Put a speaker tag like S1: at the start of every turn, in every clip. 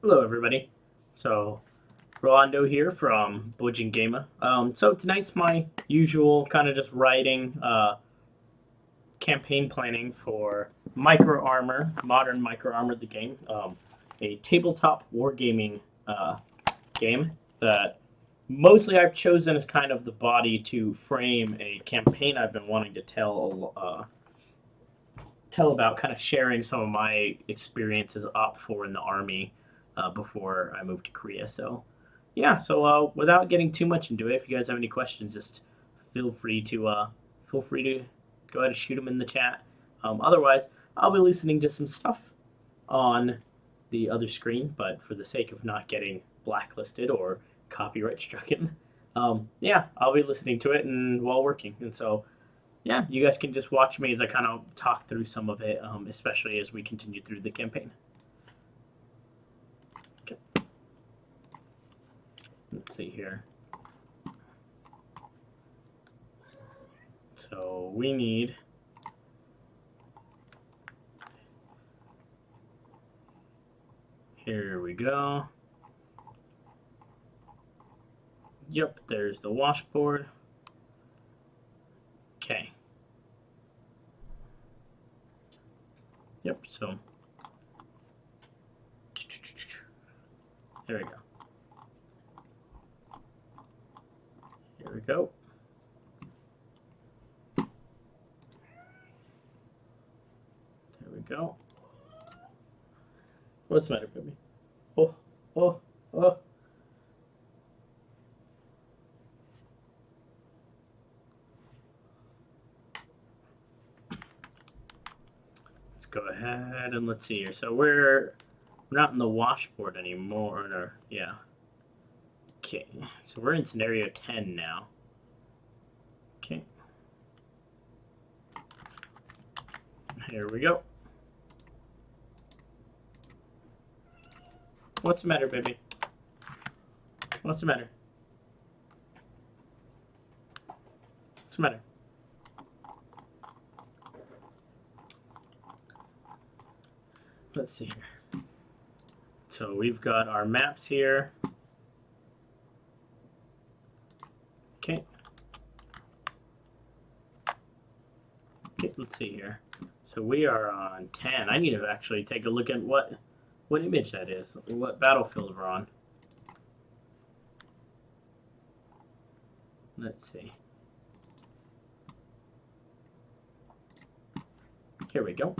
S1: Hello, everybody. So, Rolando here from Budging Gamer. So tonight's my usual kind of just writing, campaign planning for Microarmour, Modern Microarmour, the game, a tabletop wargaming game that mostly I've chosen as kind of the body to frame a campaign I've been wanting to tell about, kind of sharing some of my experiences op for in the army before I moved to Korea. So, yeah. So, without getting too much into it, if you guys have any questions, just feel free to go ahead and shoot them in the chat. Otherwise, I'll be listening to some stuff on the other screen, but for the sake of not getting blacklisted or copyright stricken, yeah, I'll be listening to it and while working. And so, yeah, you guys can just watch me as I kind of talk through some of it, especially as we continue through the campaign. Okay. Let's see here. So we need here we go. Yep, there's the washboard. Okay. Yep, so there we go. Here we go. There we go. What's the matter, baby? Oh. Let's go ahead and let's see here. So we're not in the washboard anymore. Or, yeah. Okay, so we're in scenario 10 now. Okay. Here we go. What's the matter, baby? What's the matter? What's the matter? Let's see here. So we've got our maps here. Okay. Okay, let's see here. So we are on 10. I need to actually take a look at what image that is, what battlefield we're on. Let's see. Here we go.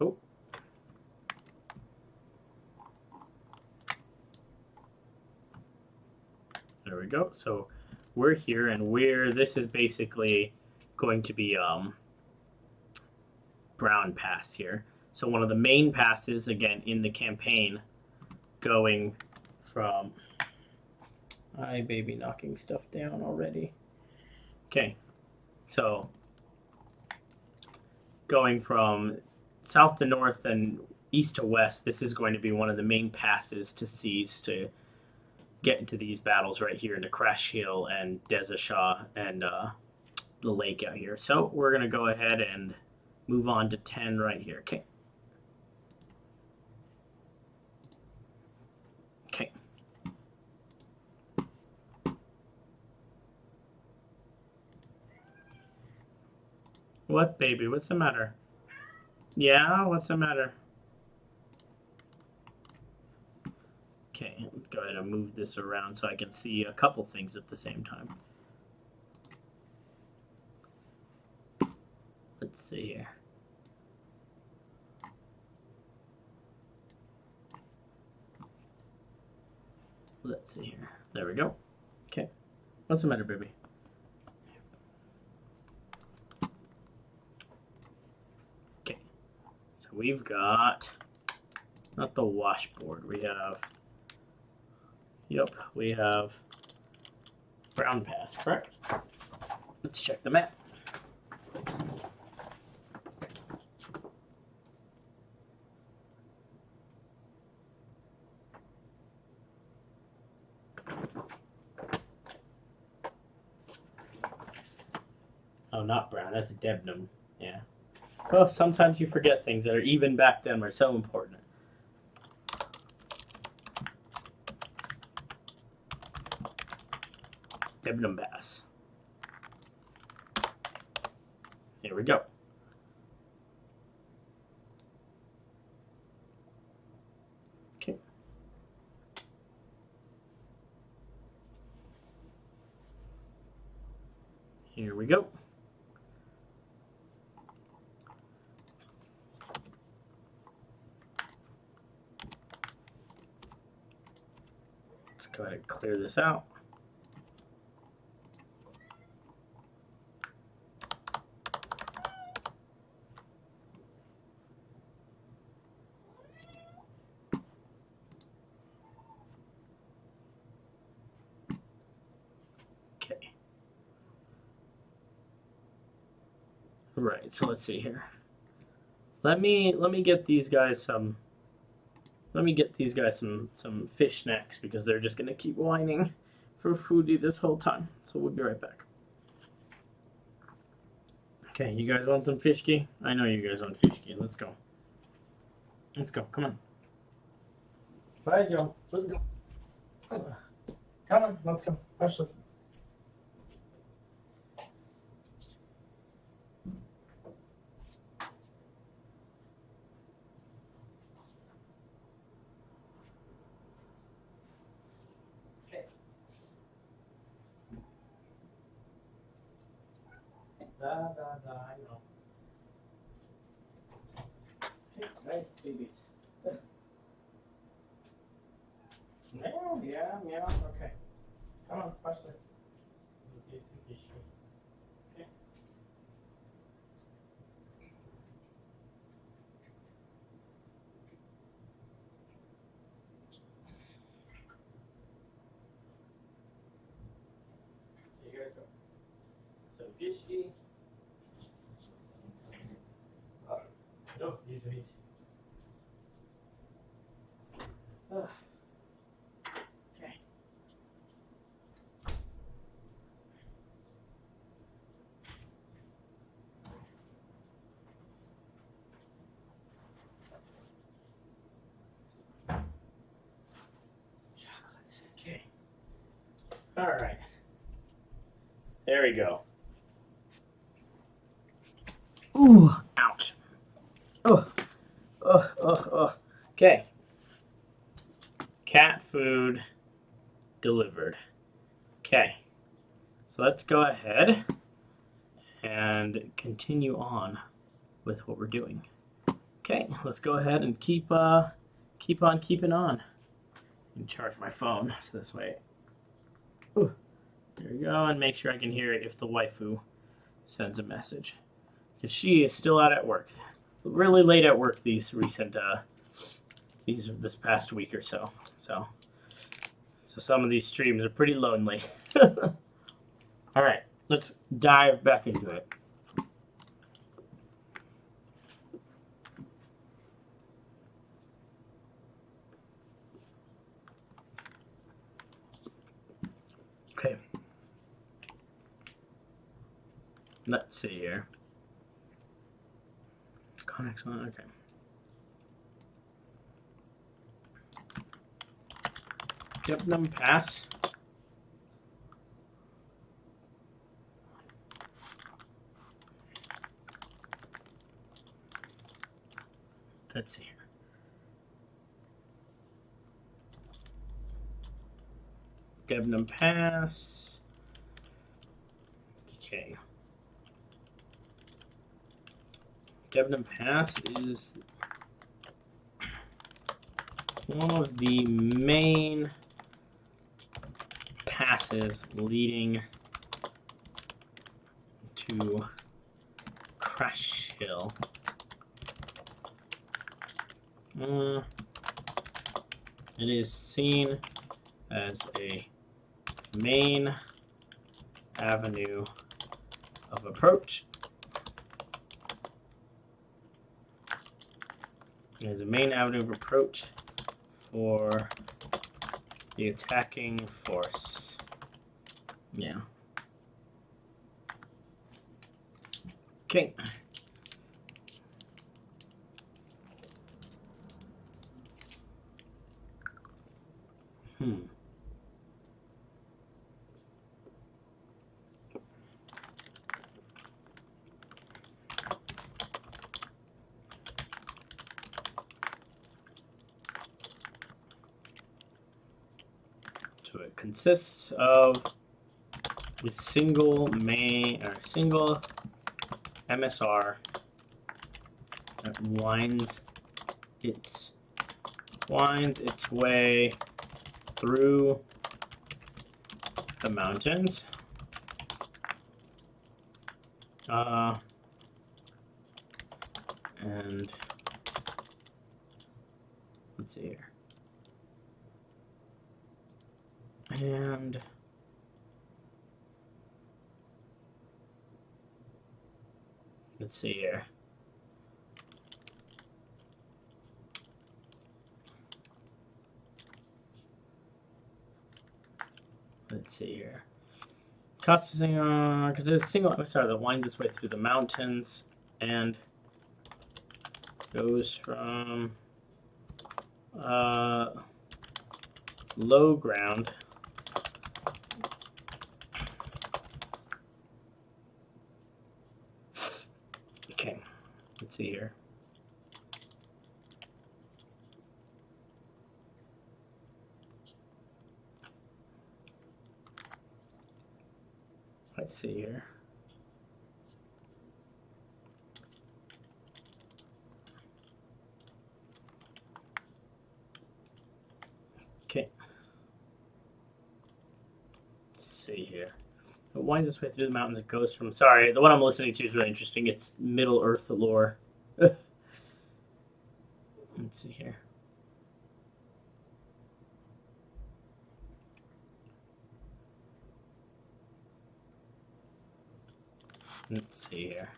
S1: Oh. There we go. So we're here, and this is basically going to be Brown Pass here. So one of the main passes, again, in the campaign, going from... Hi, baby, knocking stuff down already. Okay, so going from south to north and east to west, this is going to be one of the main passes to seize to get into these battles right here into Crash Hill and Deza Shah and the lake out here. So we're going to go ahead and move on to 10 right here. Okay. Okay. What, baby? What's the matter? Yeah, what's the matter? Okay, let's go ahead and move this around so I can see a couple things at the same time. Let's see here. Let's see here. There we go. Okay. What's the matter, baby? Okay. So we've got, not the washboard, we have, yep, we have Brown Pass, correct? Let's check the map. Oh, not brown. That's Debnam. Yeah. Oh, sometimes you forget things that are even back then were so important. Debenham bass. Here we go. Okay. Here we go. Let's go ahead and clear this out. Okay. Right, so let's see here. Let me get these guys some some fish snacks because they're just gonna keep whining for foodie this whole time. So we'll be right back. Okay, you guys want some fishki? I know you guys want fishki. Let's go. Let's go. Come on. Bye, Joe. Let's go. Come on, let's go. Ashley. I know. Okay, right, babies. Meow, yeah, meow. Okay. Come on, Ashley. Let's get some fish. Okay. Here you guys go. Some fishki. No, these are each. Okay. Chocolate. Okay. All right. There we go. Ooh, ouch. Oh, oh. Okay. Cat food delivered. Okay. So let's go ahead and continue on with what we're doing. Okay, let's go ahead and keep on keeping on. And charge my phone so this way. Ooh, there we go, and make sure I can hear it if the waifu sends a message, because she is still out at work. Really late at work this past week or so. So some of these streams are pretty lonely. All right, let's dive back into it. Okay. Let's see here. Conex one, okay. Debenham pass. Let's see here. Debenham pass. Okay. Debenham pass is one of the main passes leading to Crash Hill. It is seen as a main avenue of approach. It is a main avenue of approach for the attacking force. Yeah. Okay. So it consists of a single main or single MSR that winds its way through the mountains. And let's see here. And let's see here. Let's see here. Costing because there's a single MSR that winds its way through the mountains and goes from low ground okay, let's see here. Let's see here. Okay. Let's see here. It winds its way through the mountains. It goes from... Sorry, the one I'm listening to is really interesting. It's Middle Earth lore. Let's see here. Let's see here.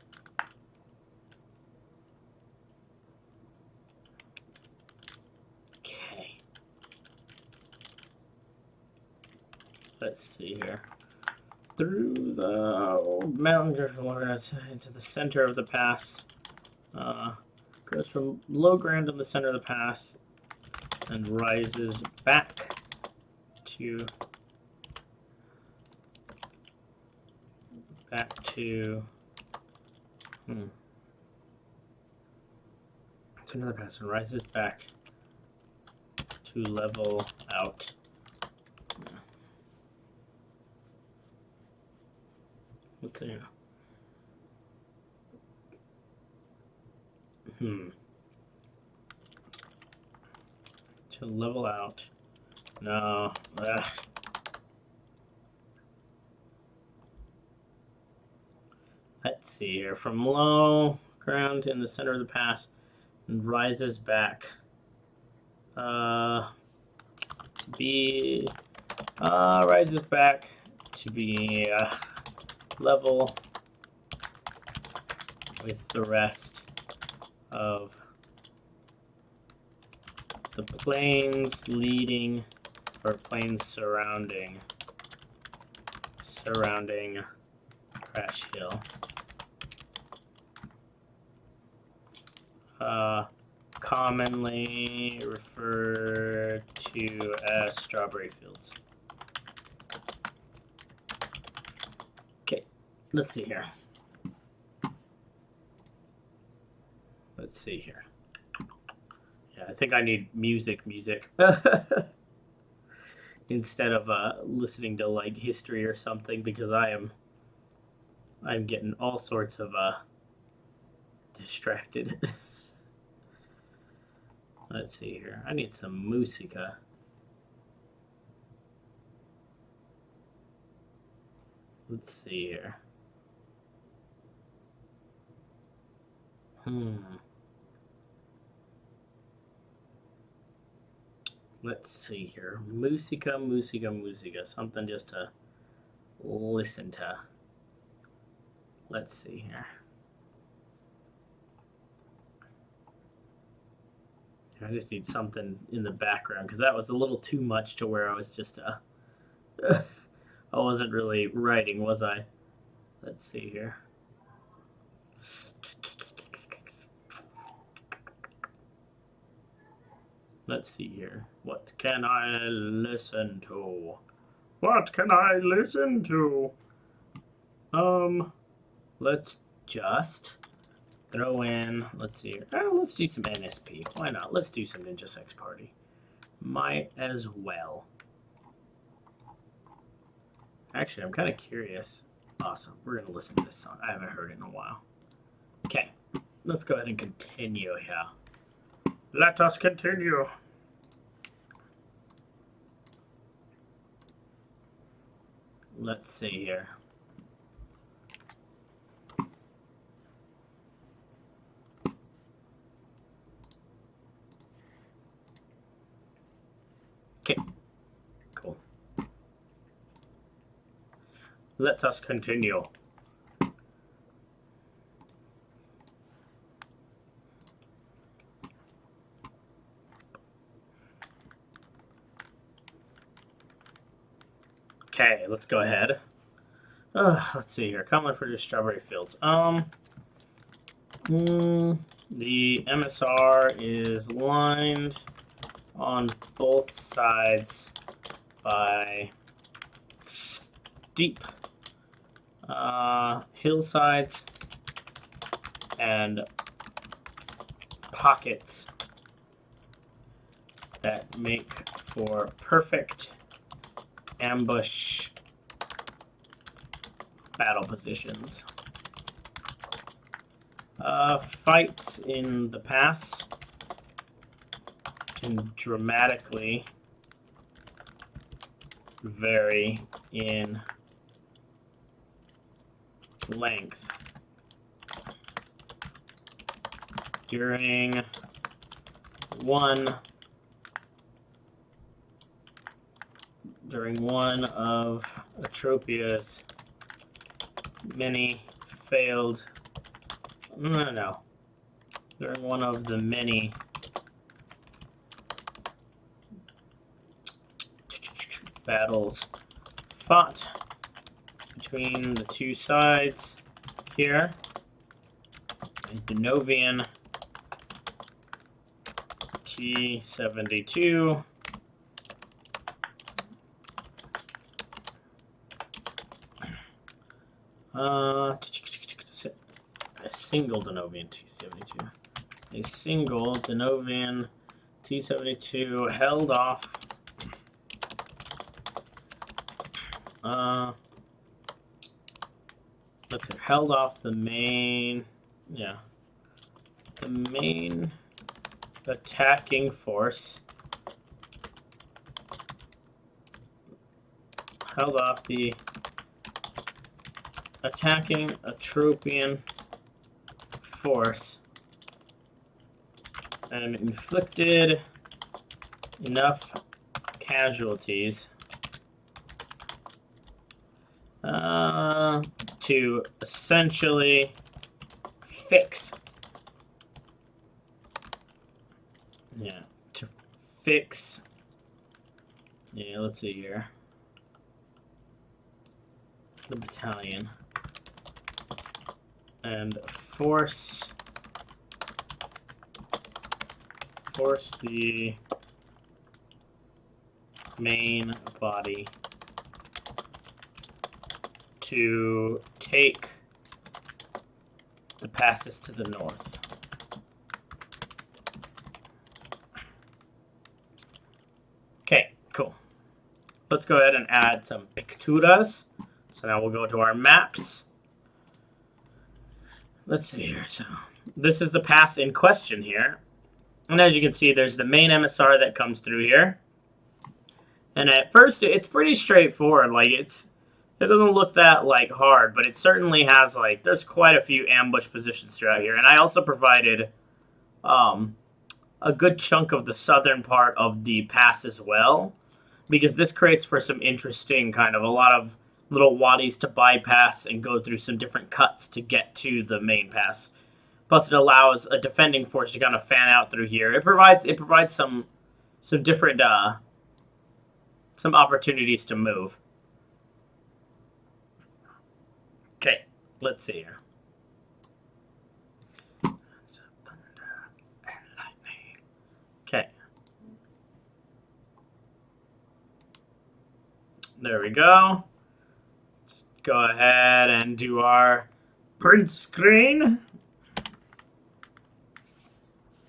S1: Okay. Let's see here. Through the old mountain into the center of the pass. Goes from low ground in the center of the pass and rises back to to another pass and rises back to level out. Let's see. To level out. No. Ugh. Let's see here. From low ground in the center of the pass and rises back. Rises back to be level with the rest of the plains leading or plains surrounding Crash Hill. Commonly referred to as Strawberry Fields. Okay, let's see here. Let's see here. Yeah, I think I need music instead of listening to like history or something, because I'm getting all sorts of distracted. Let's see here. I need some musica. Let's see here. Let's see here. Musica. Something just to listen to. Let's see here. I just need something in the background because that was a little too much to where I was just I wasn't really writing, was I? Let's see here. Let's see here. What can I listen to? What can I listen to? Let's just throw in, let's see here. Let's do some NSP. Why not? Let's do some Ninja Sex Party. Might as well. Actually, I'm kind of curious. Awesome. We're going to listen to this song. I haven't heard it in a while. Okay. Let's go ahead and continue here. Let us continue. Let's see here. Okay. Cool. Let us continue. Okay, let's go ahead. Let's see here. Common for the strawberry fields. The MSR is lined on both sides by steep hillsides and pockets that make for perfect ambush battle positions. Fights in the pass can dramatically vary in length. During one of Atropia's many failed. No. During one of the many battles fought between the two sides here, a Denovian T-72 a single Denovian T-72. A single Denovian T-72 held off let's see, held off the main attacking force. Held off the attacking Atropian force and inflicted enough casualties to essentially fix let's see here, the battalion and force the main body to take the passes to the north. Okay, cool. Let's go ahead and add some picturas. So now we'll go to our maps. Let's see here. So this is the pass in question here. And as you can see, there's the main MSR that comes through here. And at first, it's pretty straightforward. Like, it doesn't look that, like, hard, but it certainly has, like, there's quite a few ambush positions throughout here. And I also provided a good chunk of the southern part of the pass as well, because this creates for some interesting kind of a lot of little wadis to bypass and go through some different cuts to get to the main pass. Plus, it allows a defending force to kind of fan out through here. It provides some different some opportunities to move. Okay, let's see here. Okay. There we go. Let's go ahead and do our print screen.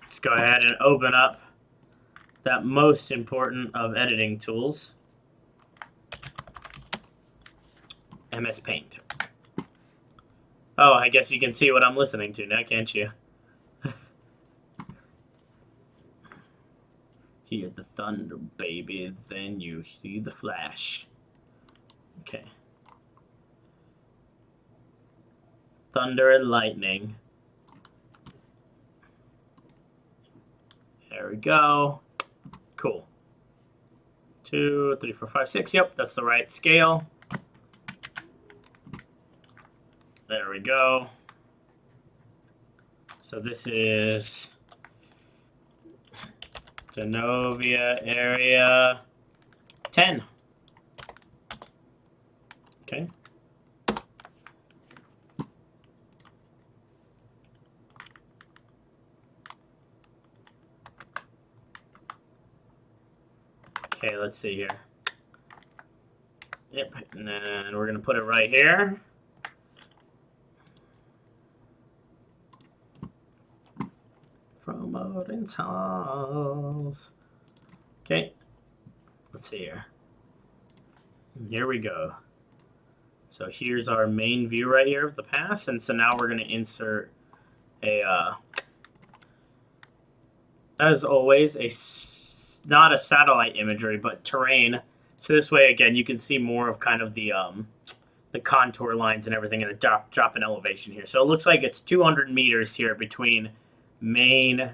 S1: Let's go ahead and open up that most important of editing tools. MS Paint. Oh, I guess you can see what I'm listening to now, can't you? Hear the thunder, baby, then you see the flash. Okay. Thunder and lightning. There we go. Cool. 2, 3, 4, 5, 6. Yep, that's the right scale. There we go. So this is Denovia area 10. Okay. Okay, let's see here. Yep, and then we're going to put it right here. From Odin's halls. Okay, let's see here. Here we go. So here's our main view right here of the pass, and so now we're going to insert a, as always, not a satellite imagery, but terrain. So this way, again, you can see more of kind of the contour lines and everything, and the drop in elevation here. So it looks like it's 200 meters here between main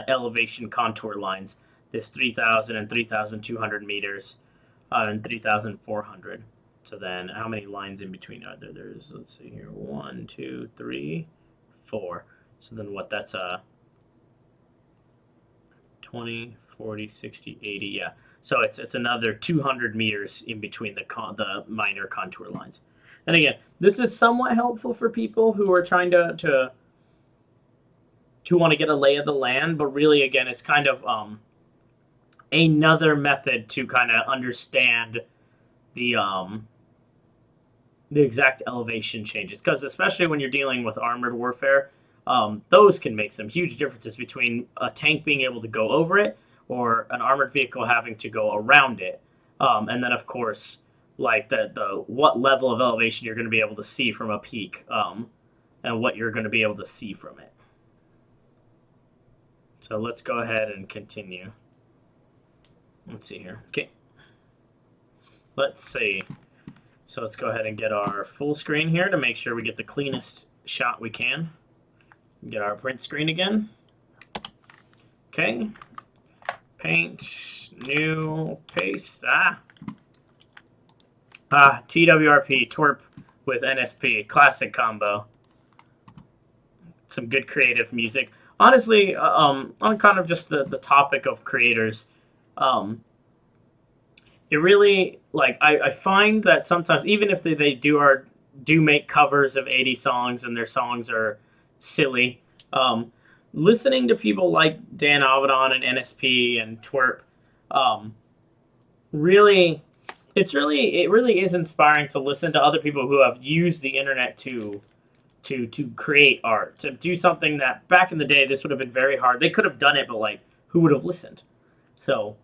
S1: elevation contour lines. This 3,000 and 3,200 meters and 3,400. So then how many lines in between are there? There's, let's see here, 1, 2, 3, 4. So then what, that's 20, 40, 60, 80, yeah. So it's another 200 meters in between the minor contour lines. And again, this is somewhat helpful for people who are trying to want to get a lay of the land, but really, again, it's kind of another method to kind of understand the exact elevation changes, because especially when you're dealing with armored warfare, those can make some huge differences between a tank being able to go over it or an armored vehicle having to go around it. And then, of course, like the what level of elevation you're going to be able to see from a peak, and what you're going to be able to see from it. So let's go ahead and continue. Let's see here. Okay. Let's see. So let's go ahead and get our full screen here to make sure we get the cleanest shot we can. Get our print screen again. Okay. Paint, new, paste. TWRP, twerp with NSP. Classic combo. Some good creative music. Honestly, on kind of just the topic of creators, it really, like, I find that sometimes, even if they do make covers of 80 songs and their songs are silly, listening to people like Dan Avedon and NSP and Twerp, really, it really is inspiring to listen to other people who have used the internet to create art, to do something that back in the day this would have been very hard. They could have done it, but like, who would have listened? So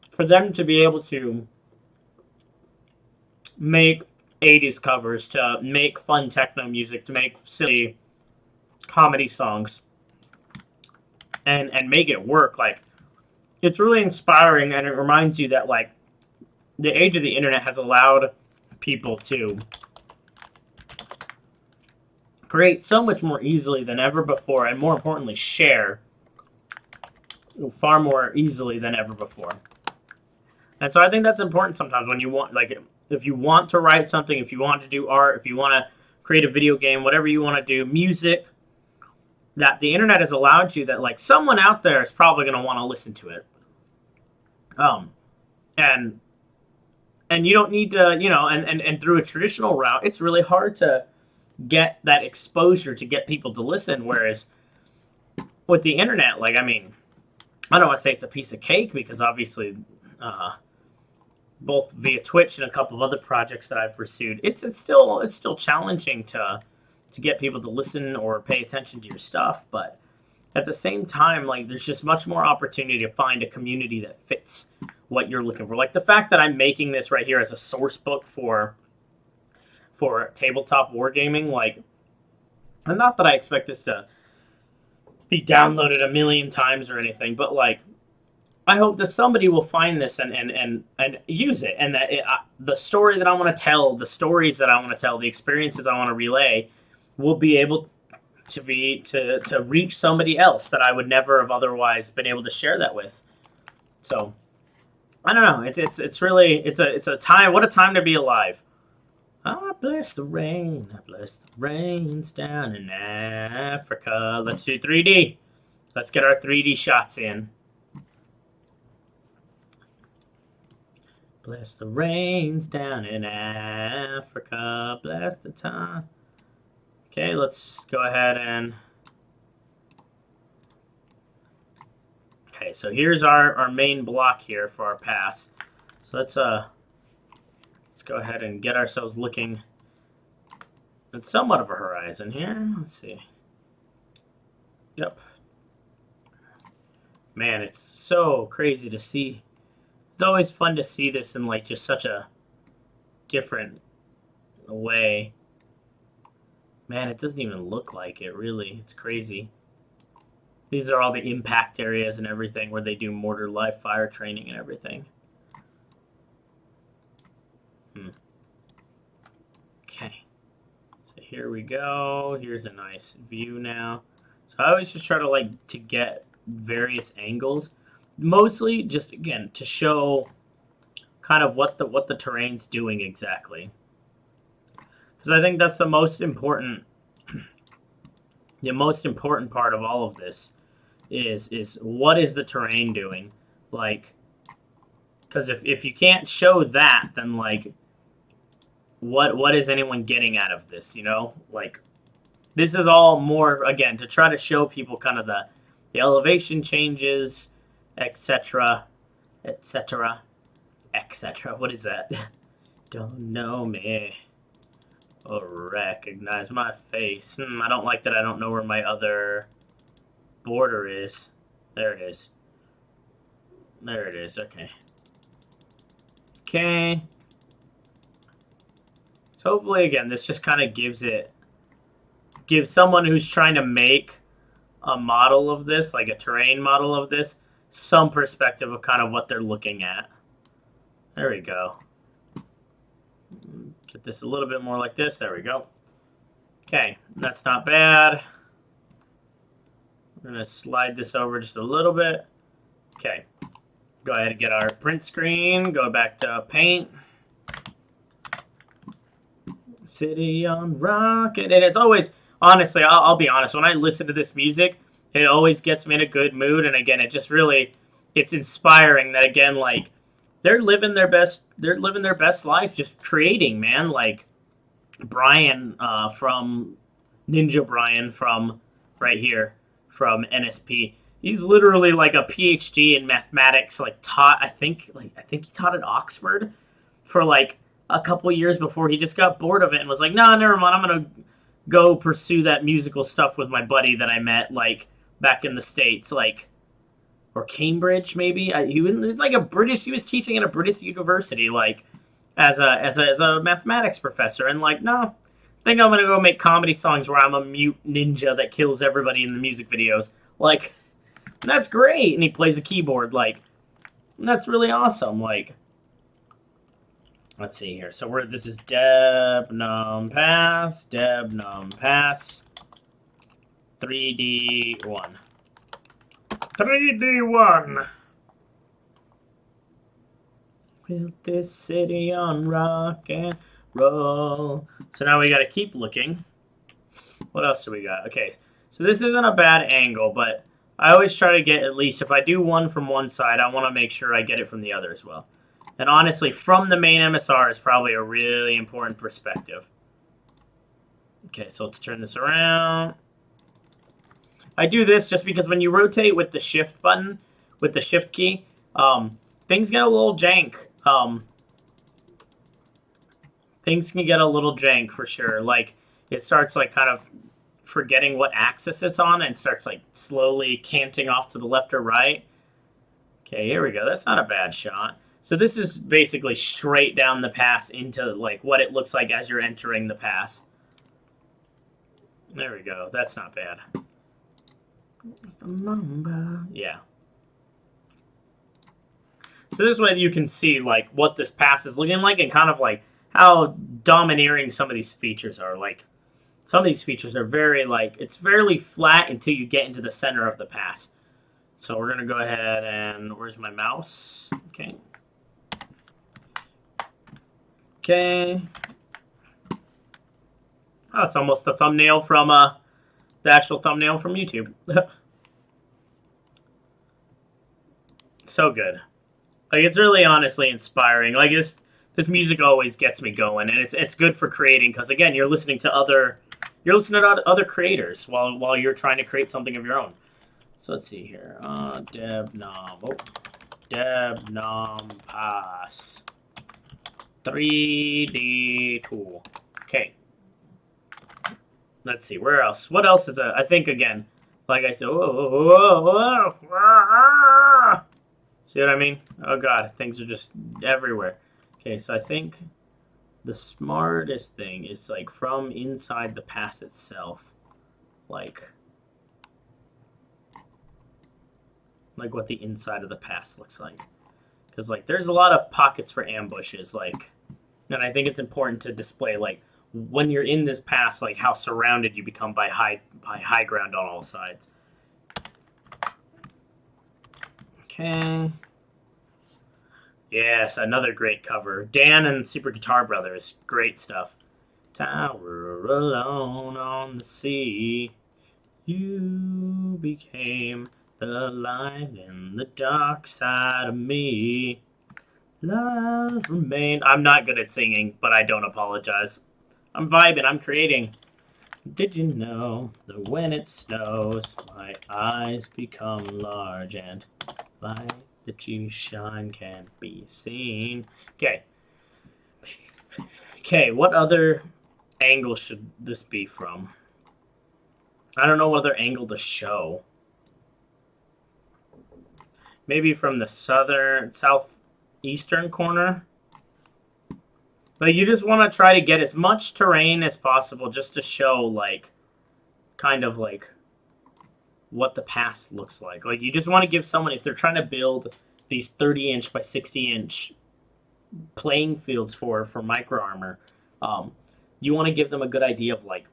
S1: for them to be able to make 80s covers, to make fun techno music, to make silly comedy songs, and make it work, like, it's really inspiring, and it reminds you that, like, the age of the internet has allowed people to create so much more easily than ever before, and more importantly, share far more easily than ever before. And so I think that's important sometimes when you want, like, if you want to write something, if you want to do art, if you want to create a video game, whatever you want to do, music, that the internet has allowed you, that, like, someone out there is probably going to want to listen to it. And you don't need to, and through a traditional route, it's really hard to get that exposure to get people to listen, whereas with the internet, like, I mean, I don't want to say it's a piece of cake, because obviously both via Twitch and a couple of other projects that I've pursued, it's still challenging to get people to listen or pay attention to your stuff, but at the same time, like, there's just much more opportunity to find a community that fits what you're looking for. Like, the fact that I'm making this right here as a source book for for tabletop wargaming. Like, and not that I expect this to be downloaded a million times or anything, but like, I hope that somebody will find this and use it, and that the story that I want to tell, the stories that I want to tell, the experiences I want to relay, will be able to reach somebody else that I would never have otherwise been able to share that with. So I don't know. It's really it's a time. What a time to be alive. I bless the rain. I bless the rains down in Africa. Let's do 3D. Let's get our 3D shots in. Bless the rains down in Africa. Bless the time. Okay, let's go ahead and... Okay, so here's our main block here for our pass. So let's go ahead and get ourselves looking at somewhat of a horizon here. Let's see. Yep. Man, it's so crazy to see. It's always fun to see this in like just such a different way. Man, it doesn't even look like it, really. It's crazy. These are all the impact areas and everything where they do mortar live fire training and everything. Okay. So here we go. Here's a nice view now. So I always just try to like to get various angles. Mostly just, again, to show kind of what the terrain's doing exactly. Because I think that's the most important part of all of this is what is the terrain doing? Like, because if you can't show that, then like what is anyone getting out of this, you know? Like, this is all more, again, to try to show people kind of the elevation changes, etc., etc., etc. What is that? Don't know me. Or recognize my face. I don't like that I don't know where my other border is. There it is. There it is. Okay. Okay. So hopefully, again, this just kind of gives someone who's trying to make a model of this, like a terrain model of this, some perspective of kind of what they're looking at. There we go. Get this a little bit more like this. There we go. Okay, that's not bad. We're going to slide this over just a little bit. Okay, go ahead and get our print screen. Go back to paint. City on Rocket. And it's always, honestly, I'll be honest, when I listen to this music, it always gets me in a good mood. And again, it just really, it's inspiring that, again, like, they're living their best life just creating, man. Like Brian from Ninja Brian from right here from NSP. He's literally like a PhD in mathematics, like I think he taught at Oxford for like a couple years before he just got bored of it and was like, "Nah, never mind. I'm going to go pursue that musical stuff with my buddy that I met like back in the States." Like, or Cambridge, maybe. He was like a British. He was teaching at a British university, like as a mathematics professor. And like, no, I think I'm gonna go make comedy songs where I'm a mute ninja that kills everybody in the music videos. Like, that's great. And he plays a keyboard. Like, that's really awesome. Like, let's see here. So this is Deb Pass 3D1. 3D1. Built this city on rock and roll. So now we got to keep looking. What else do we got? Okay, so this isn't a bad angle, but I always try to get, at least if I do one from one side, I want to make sure I get it from the other as well. And honestly, from the main MSR is probably a really important perspective. Okay, so let's turn this around. I do this just because when you rotate with the shift button, with the shift key, things get a little jank. Things can get a little jank for sure. Like, it starts like kind of forgetting what axis it's on and starts like slowly canting off to the left or right. Okay, here we go. That's not a bad shot. So this is basically straight down the pass into like what it looks like as you're entering the pass. There we go. That's not bad. Yeah. So this way you can see like what this pass is looking like and kind of like how domineering some of these features are. Like some of these features are very like it's fairly flat until you get into the center of the pass. So we're gonna go ahead and where's my mouse? Okay. Okay. Oh, it's almost the thumbnail from the actual thumbnail from YouTube. So good. Like it's really honestly inspiring. Like this music always gets me going, and it's good for creating because again you're listening to other creators while you're trying to create something of your own. So let's see here. Deb Nom Pass 3D tool. Okay. Let's see where else. What else is I think again, like I said. See what I mean? Oh god, things are just everywhere. Okay, so I think the smartest thing is like from inside the pass itself, like what the inside of the pass looks like. Because like there's a lot of pockets for ambushes, like, and I think it's important to display like when you're in this pass, like how surrounded you become by high ground on all sides. Okay. Yes, another great cover. Dan and Super Guitar Brothers. Great stuff. Tower alone on the sea. You became the light in the dark side of me. Love remained. I'm not good at singing, but I don't apologize. I'm vibing. I'm creating. Did you know that when it snows, my eyes become large and light that you shine can't be seen? Okay. Okay, what other angle should this be from? I don't know what other angle to show. Maybe from the southeastern corner? Like, you just want to try to get as much terrain as possible just to show, like, kind of, like, what the pass looks like. Like, you just want to give someone, if they're trying to build these 30-inch by 60-inch playing fields for Microarmour, you want to give them a good idea of, like,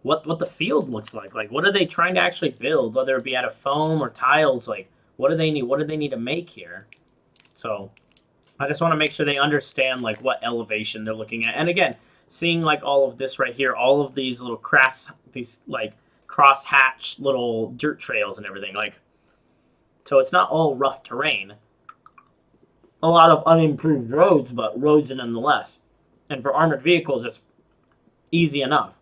S1: what the field looks like. Like, what are they trying to actually build, whether it be out of foam or tiles? Like, what do they need? What do they need to make here? So I just want to make sure they understand like what elevation they're looking at. And again, seeing like all of this right here, all of these little cross-hatch little dirt trails and everything. Like, so it's not all rough terrain. A lot of unimproved roads, but roads nonetheless. And for armored vehicles, it's easy enough.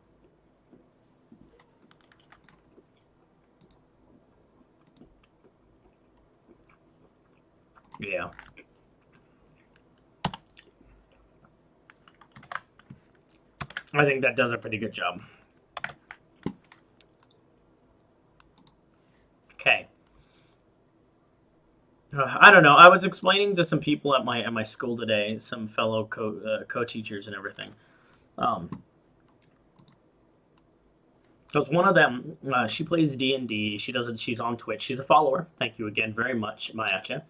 S1: Yeah. I think that does a pretty good job. Okay. I don't know. I was explaining to some people at my school today, some fellow co-teachers and everything. Because one of them, she plays D&D. She's on Twitch. She's a follower. Thank you again very much, Mayacha.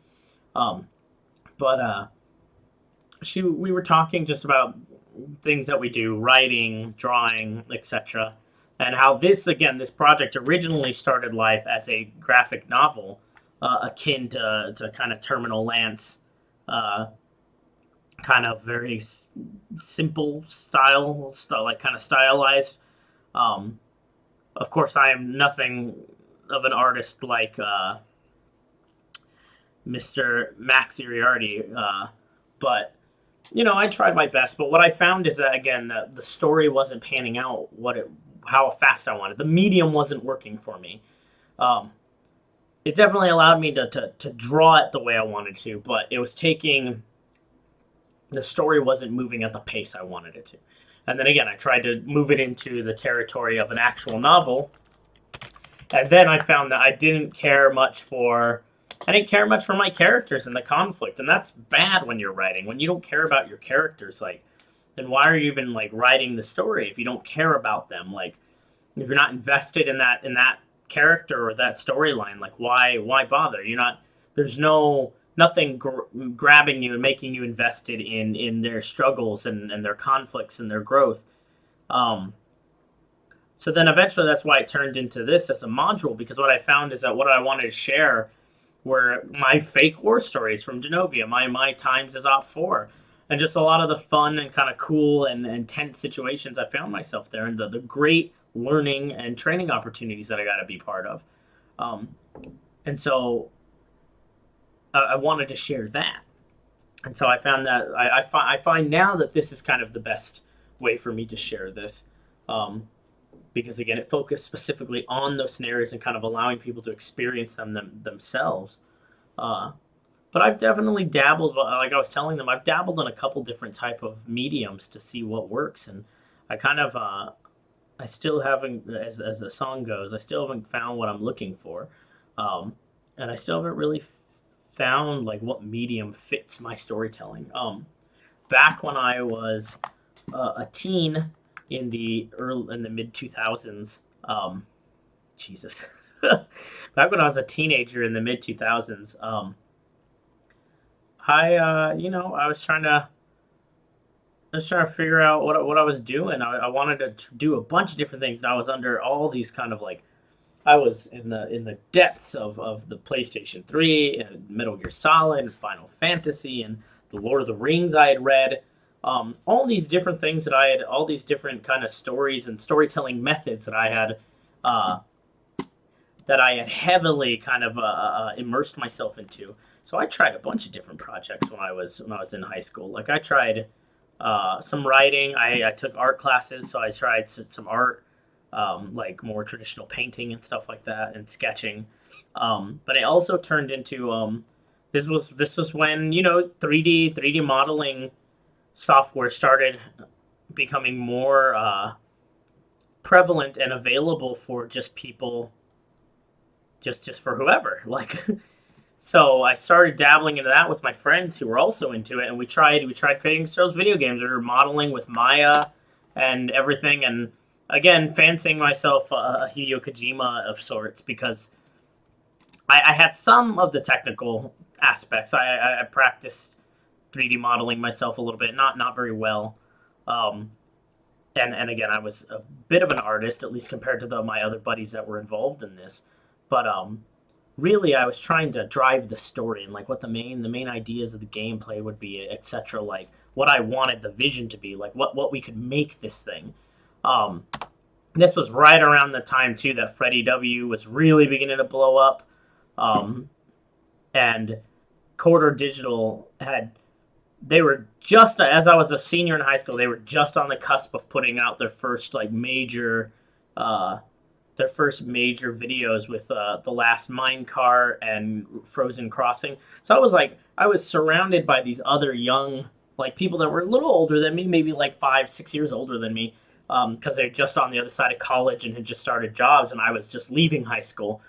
S1: We were talking just about things that we do, writing, drawing, etc. And how this project originally started life as a graphic novel, akin to kind of Terminal Lance, kind of very simple style, like kind of stylized. Of course, I am nothing of an artist like Mr. Max Iriarty, but you know, I tried my best. But what I found is that again, the story wasn't panning out how fast I wanted. The medium wasn't working for me. It definitely allowed me to draw it the way I wanted to, but it was taking. The story wasn't moving at the pace I wanted it to. And then again, I tried to move it into the territory of an actual novel. And then I found that I didn't care much for I didn't care much for my characters and the conflict, and that's bad when you're writing. When you don't care about your characters, like, then why are you even like writing the story if you don't care about them? Like, if you're not invested in that character or that storyline, like, why bother? You're not. There's nothing grabbing you and making you invested in their struggles and their conflicts and their growth. Um, so then eventually that's why it turned into this as a module, because what I found is that what I wanted to share were my fake war stories from Genovia, my times as Op 4, and just a lot of the fun and kind of cool and tense situations I found myself there, and the great learning and training opportunities that I got to be part of. Um, and so I wanted to share that. And so I found that I find now that this is kind of the best way for me to share this. Because again, it focused specifically on those scenarios and kind of allowing people to experience themselves. Uh, but I've definitely dabbled, like I was telling them, I've dabbled in a couple different type of mediums to see what works, and I kind of, I still haven't, as the song goes, I still haven't found what I'm looking for, and I still haven't really found like what medium fits my storytelling. Back when I was a teen in the mid 2000s. Jesus, back when I was a teenager in the mid 2000s, I was trying to figure out what I was doing. I wanted to do a bunch of different things, and I was under all these kind of like I was in the depths of the PlayStation 3, and Metal Gear Solid, and Final Fantasy, and the Lord of the Rings I had read. All these different things that I had, all these different kind of stories and storytelling methods uh, that I had heavily kind of immersed myself into. So I tried a bunch of different projects when I was in high school. Like I tried some writing. I took art classes, so I tried some art, like more traditional painting and stuff like that, and sketching. But it also turned into this was when 3D modeling software started becoming more prevalent and available for just people, just for whoever. Like, so I started dabbling into that with my friends who were also into it, and we tried creating ourselves video games. We were modeling with Maya and everything, and again, fancying myself a Hideo Kojima of sorts, because I had some of the technical aspects. I practiced 3D modeling myself a little bit, not very well. And again, I was a bit of an artist, at least compared to my other buddies that were involved in this. But really, I was trying to drive the story and like what the main ideas of the gameplay would be, etc. Like what I wanted the vision to be, like what we could make this thing. This was right around the time too that Freddie W was really beginning to blow up, and Corridor Digital they were just, as I was a senior in high school, they were just on the cusp of putting out their first like major videos with The Last Minecart and Frozen Crossing. So I was surrounded by these other young like people that were a little older than me, maybe like 5-6 years older than me, because they're just on the other side of college and had just started jobs, and I was just leaving high school.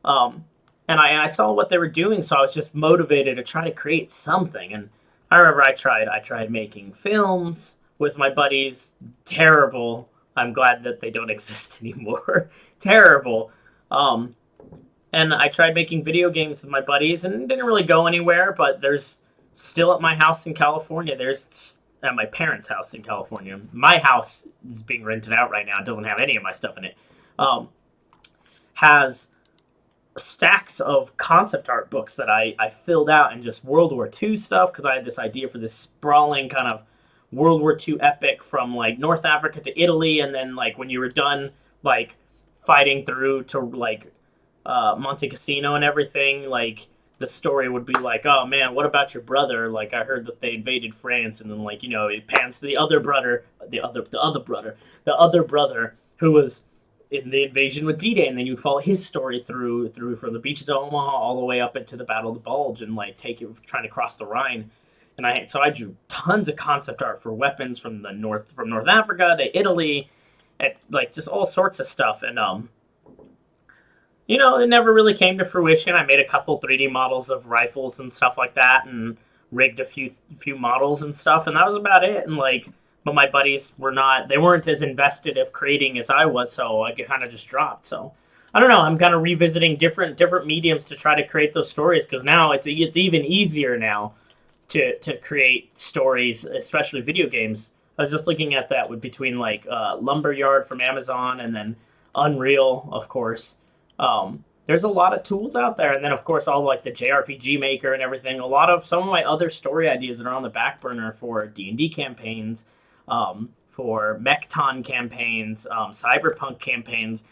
S1: And I saw what they were doing, so I was just motivated to try to create something. And I remember I tried making films with my buddies. Terrible. I'm glad that they don't exist anymore. Terrible. And I tried making video games with my buddies, and it didn't really go anywhere. But there's still at my house in California. There's at my parents' house in California. My house is being rented out right now. It doesn't have any of my stuff in it. Has stacks of concept art books that I filled out, and just World War II stuff, because I had this idea for this sprawling kind of World War II epic from like North Africa to Italy, and then like when you were done like fighting through to like Monte Cassino and everything, like the story would be like, oh man, what about your brother? Like I heard that they invaded France, and then like it pans to the other brother who was in the invasion with D-Day, and then you follow his story through from the beaches of Omaha all the way up into the Battle of the Bulge, and like trying to cross the Rhine. And I drew tons of concept art for weapons from North Africa to Italy, and like just all sorts of stuff. And it never really came to fruition. I made a couple 3D models of rifles and stuff like that, and rigged a few models and stuff, and that was about it. And like, but my buddies they weren't as invested of creating as I was, so I kind of just dropped. So I don't know. I'm kind of revisiting different mediums to try to create those stories, because now it's even easier now to create stories, especially video games. I was just looking at that with between like Lumberyard from Amazon and then Unreal, of course. There's a lot of tools out there, and then of course all like the JRPG Maker and everything. A lot of some of my other story ideas that are on the back burner for D&D campaigns, for Mechton campaigns, Cyberpunk campaigns.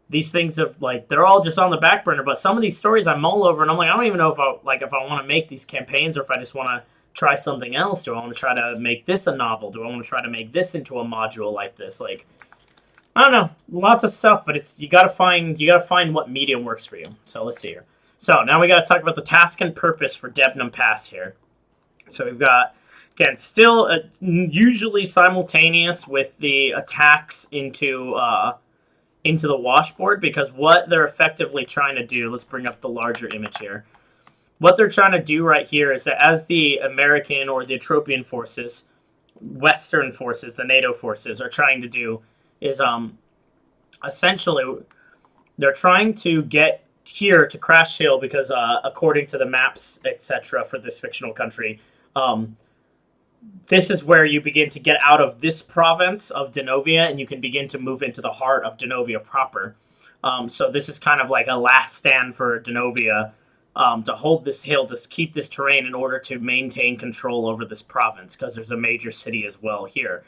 S1: These things have like they're all just on the back burner. But some of these stories I mull over, and I'm like, I don't even know if I want to make these campaigns, or if I just want to try something else. Do I want to try to make this a novel? Do I want to try to make this into a module like this? Like, I don't know, lots of stuff, but you gotta find what medium works for you. So let's see here. So now we gotta talk about the task and purpose for Debnam Pass here. So we've got, again, still usually simultaneous with the attacks into the washboard, because what they're effectively trying to do, let's bring up the larger image here. What they're trying to do right here is that as the American or the Atropian forces, Western forces, the NATO forces, are trying to do is essentially they're trying to get here to Crash Hill, because according to the maps, etc., for this fictional country, this is where you begin to get out of this province of Denovia, and you can begin to move into the heart of Denovia proper. So this is kind of like a last stand for Denovia, to hold this hill, to keep this terrain in order to maintain control over this province, because there's a major city as well here.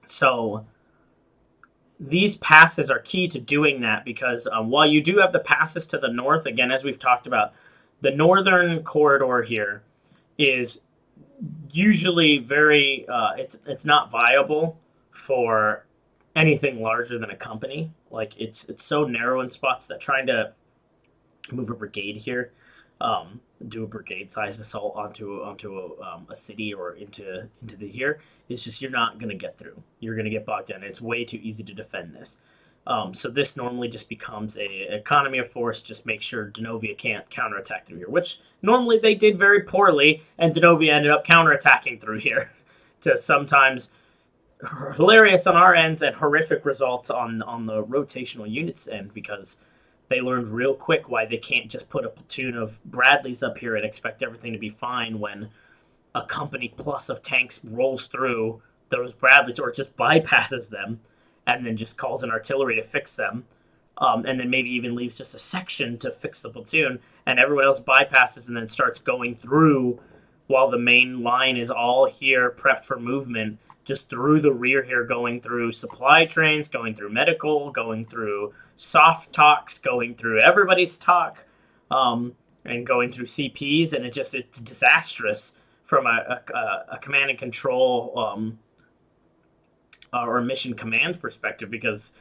S1: So these passes are key to doing that, because while you do have the passes to the north, again, as we've talked about, the northern corridor here is usually very, it's not viable for anything larger than a company. Like, it's so narrow in spots that trying to move a brigade here, do a brigade-sized assault onto a city or into the here, it's just, you're not going to get through. You're going to get bogged down. It's way too easy to defend this. So this normally just becomes a economy of force. Just make sure Denovia can't counterattack through here, which normally they did very poorly, and Denovia ended up counterattacking through here to sometimes hilarious on our ends and horrific results on the rotational units end, because they learned real quick why they can't just put a platoon of Bradleys up here and expect everything to be fine when a company plus of tanks rolls through those Bradleys, or just bypasses them and then just calls in artillery to fix them, and then maybe even leaves just a section to fix the platoon, and everyone else bypasses and then starts going through while the main line is all here prepped for movement, just through the rear here, going through supply trains, going through medical, going through soft talks, going through everybody's talk, and going through CPs, and it's disastrous from a command and control or mission command perspective, because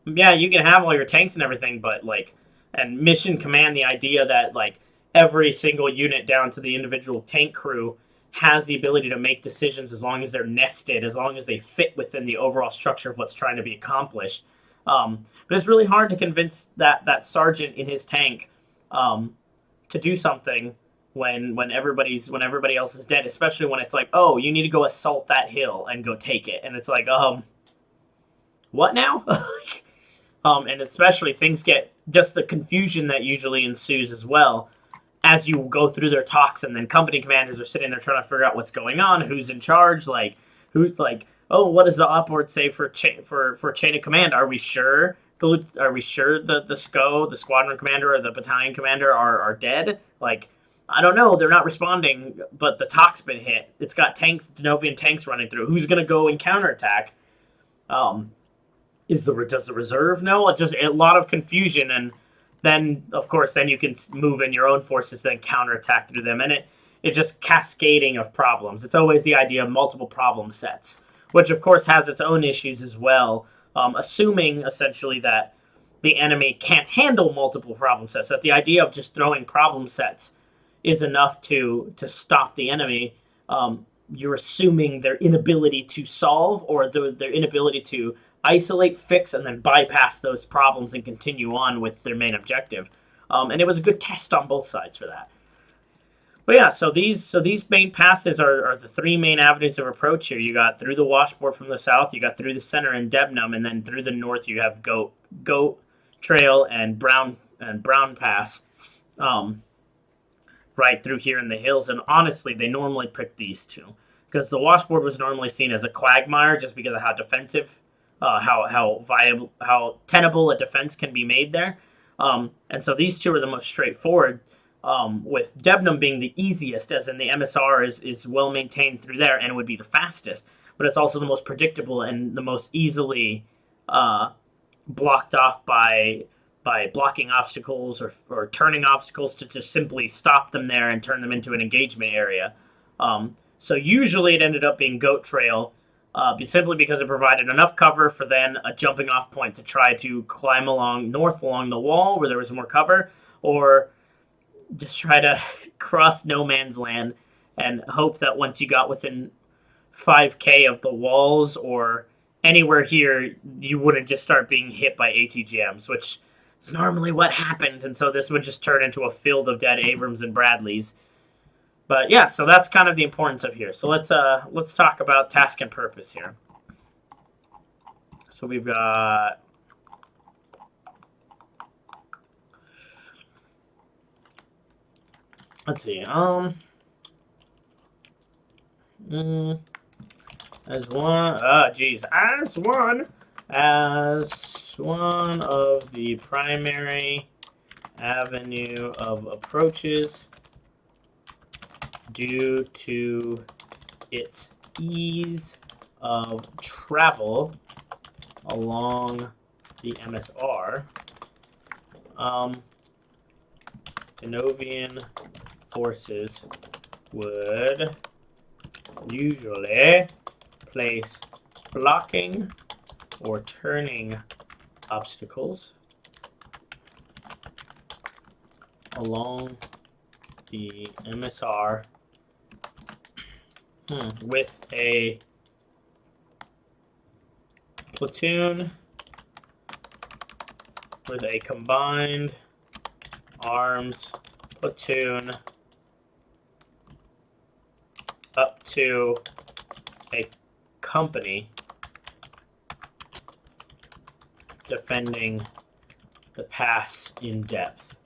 S1: yeah, you can have all your tanks and everything, but like, and mission command, the idea that like every single unit down to the individual tank crew has the ability to make decisions as long as they're nested, as long as they fit within the overall structure of what's trying to be accomplished. But it's really hard to convince that sergeant in his tank to do something when everybody else is dead, especially when it's like, oh, you need to go assault that hill and go take it, and it's like, what now? And especially things get, just the confusion that usually ensues as well as you go through their talks, and then company commanders are sitting there trying to figure out what's going on, who's in charge, like who's like, oh, what does the op board say for chain of command? Are we sure? Are we sure the SCO, the squadron commander, or the battalion commander are dead? Like, I don't know. They're not responding, but the talk's been hit. It's got tanks, Denovian tanks running through. Who's going to go and counterattack? Does the reserve know? Just a lot of confusion, and then of course then you can move in your own forces, then counterattack through them, and it just cascading of problems. It's always the idea of multiple problem sets, which of course has its own issues as well. Assuming essentially that the enemy can't handle multiple problem sets, that the idea of just throwing problem sets is enough to stop the enemy. You're assuming their inability to solve, or their inability to isolate, fix, and then bypass those problems and continue on with their main objective. And it was a good test on both sides for that. But yeah, so these main passes are the three main avenues of approach here. You got through the washboard from the south, you got through the center in Debnam, and then through the north you have Goat Trail and Brown Pass, right through here in the hills. And honestly, they normally pick these two because the washboard was normally seen as a quagmire just because of how defensive, how viable, how tenable a defense can be made there. And so these two are the most straightforward. With Debnam being the easiest, as in the MSR is well maintained through there and would be the fastest, but it's also the most predictable and the most easily blocked off by blocking obstacles or turning obstacles to just simply stop them there and turn them into an engagement area. So usually it ended up being Goat Trail, simply because it provided enough cover for then a jumping off point to try to climb north along the wall where there was more cover, or just try to cross no man's land and hope that once you got within 5K of the walls or anywhere here, you wouldn't just start being hit by ATGMs, which is normally what happened. And so this would just turn into a field of dead Abrams and Bradleys. But yeah, so that's kind of the importance of here. So let's talk about task and purpose here. So we've got... Let's see. As one of the primary avenue of approaches, due to its ease of travel along the MSR, Denovian forces would usually place blocking or turning obstacles along the MSR with a platoon with a combined arms platoon up to a company defending the pass in depth.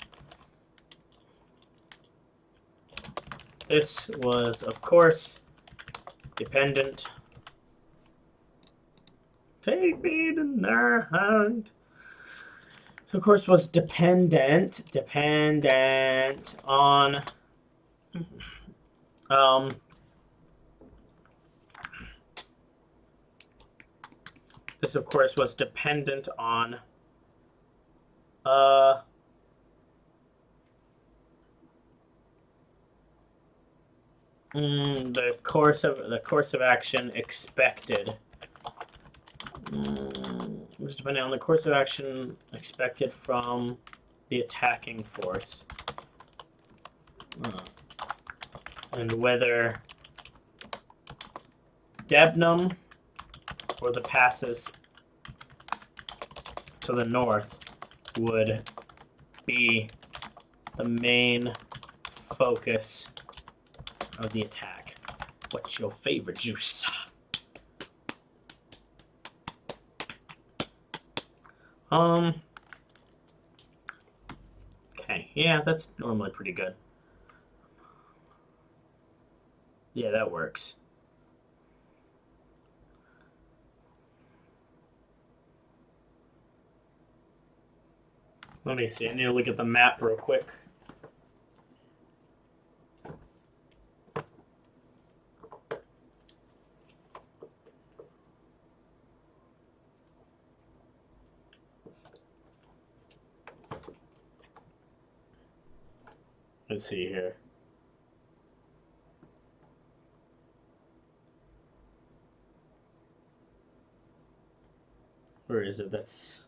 S1: This was, of course, dependent. Take me tonight. So, of course, was dependent on this, of course, was dependent on the course of action expected. Which depending on the course of action expected from the attacking force, and whether Debnam or the passes to the north would be the main focus of the attack. What's your favorite juice? Okay, yeah, that's normally pretty good. Yeah, that works. Let me see, I need to look at the map real quick. Let's see here. Where is it? That's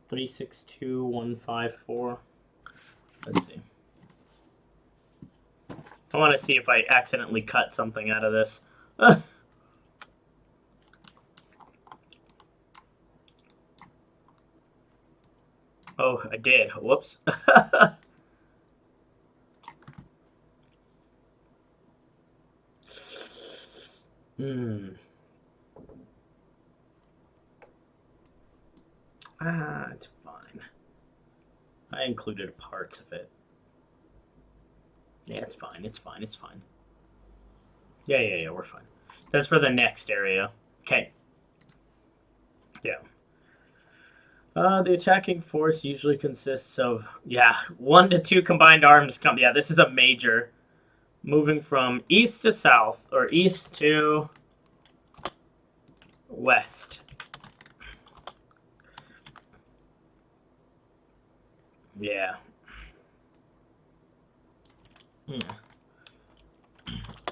S1: 362154. Let's see. I want to see if I accidentally cut something out of this. Oh, I did. Whoops. It's fine. I included parts of it. Yeah, it's fine. It's fine. It's fine. Yeah, we're fine. That's for the next area. Okay. Yeah. The attacking force usually consists of, 1 to 2 combined arms. Yeah, this is a major. Moving from east to south, or east to west. Yeah.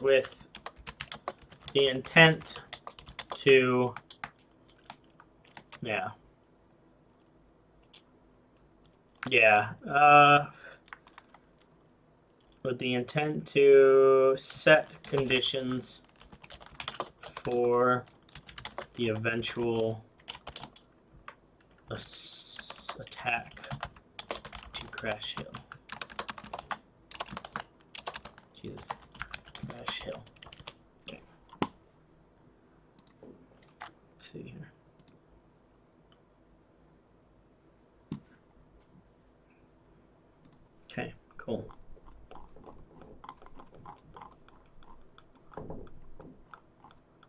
S1: With the intent to, yeah. With the intent to set conditions for the eventual attack to Crash Hill. Jesus. Crash Hill. Okay. Let's see here. Okay, cool.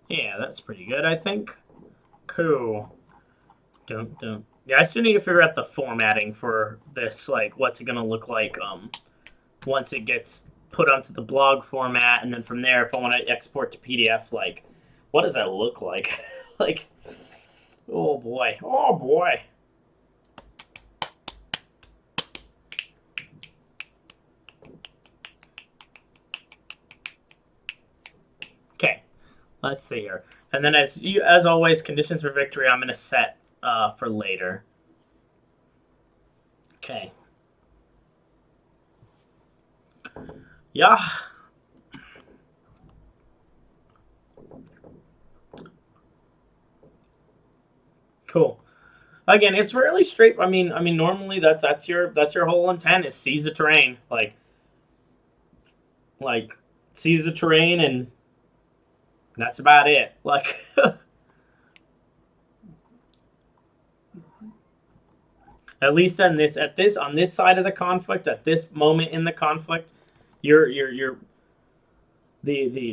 S1: Yeah, that's pretty good, I think. Cool. Don't. Yeah, I still need to figure out the formatting for this. Like, what's it gonna look like once it gets put onto the blog format, and then from there, if I want to export to PDF, like, what does that look like? Like, oh boy. Okay, let's see here. And then as always, conditions for victory I'm going to set for later. Okay. Yeah. Cool. Again, it's really straight. I mean, normally that's your whole intent is seize the terrain, like seize the terrain, and that's about it. Like, at least on this side of the conflict, at this moment in the conflict, the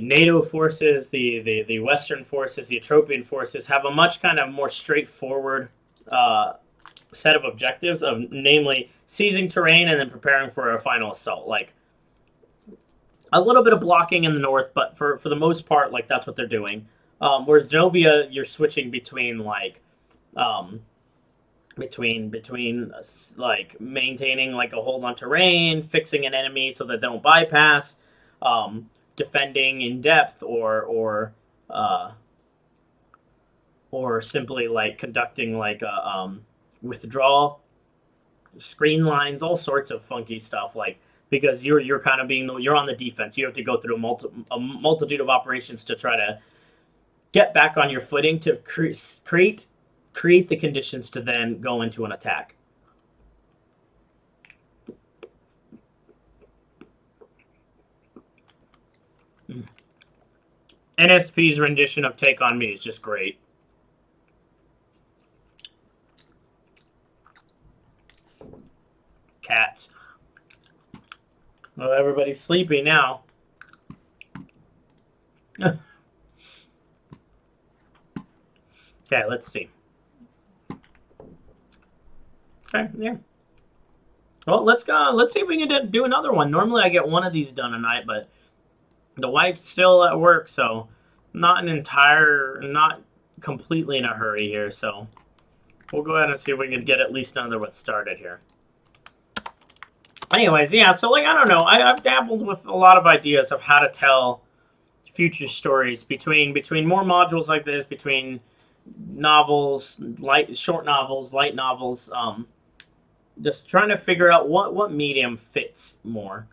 S1: NATO forces, the Western forces, the Atropian forces have a much kind of more straightforward set of objectives, of namely seizing terrain and then preparing for a final assault. Like, a little bit of blocking in the north, but for the most part, like, that's what they're doing. Whereas Novia, you're switching between like like maintaining like a hold on terrain, fixing an enemy so that they don't bypass, defending in depth, or simply like conducting like a withdrawal, screen lines, all sorts of funky stuff. Like, because you're kind of you're on the defense. You have to go through a multitude of operations to try to get back on your footing to create the conditions to then go into an attack. NSP's rendition of Take On Me is just great. Cats. Well, everybody's sleepy now. Okay, let's see. Okay, yeah. Well, let's go. Let's see if we can do another one. Normally, I get one of these done a night, but the wife's still at work, so not completely in a hurry here. So we'll go ahead and see if we can get at least another one started here. Anyways, yeah. So, like, I don't know. I've dabbled with a lot of ideas of how to tell future stories between more modules like this, between novels, short novels, light novels. Just trying to figure out what medium fits more.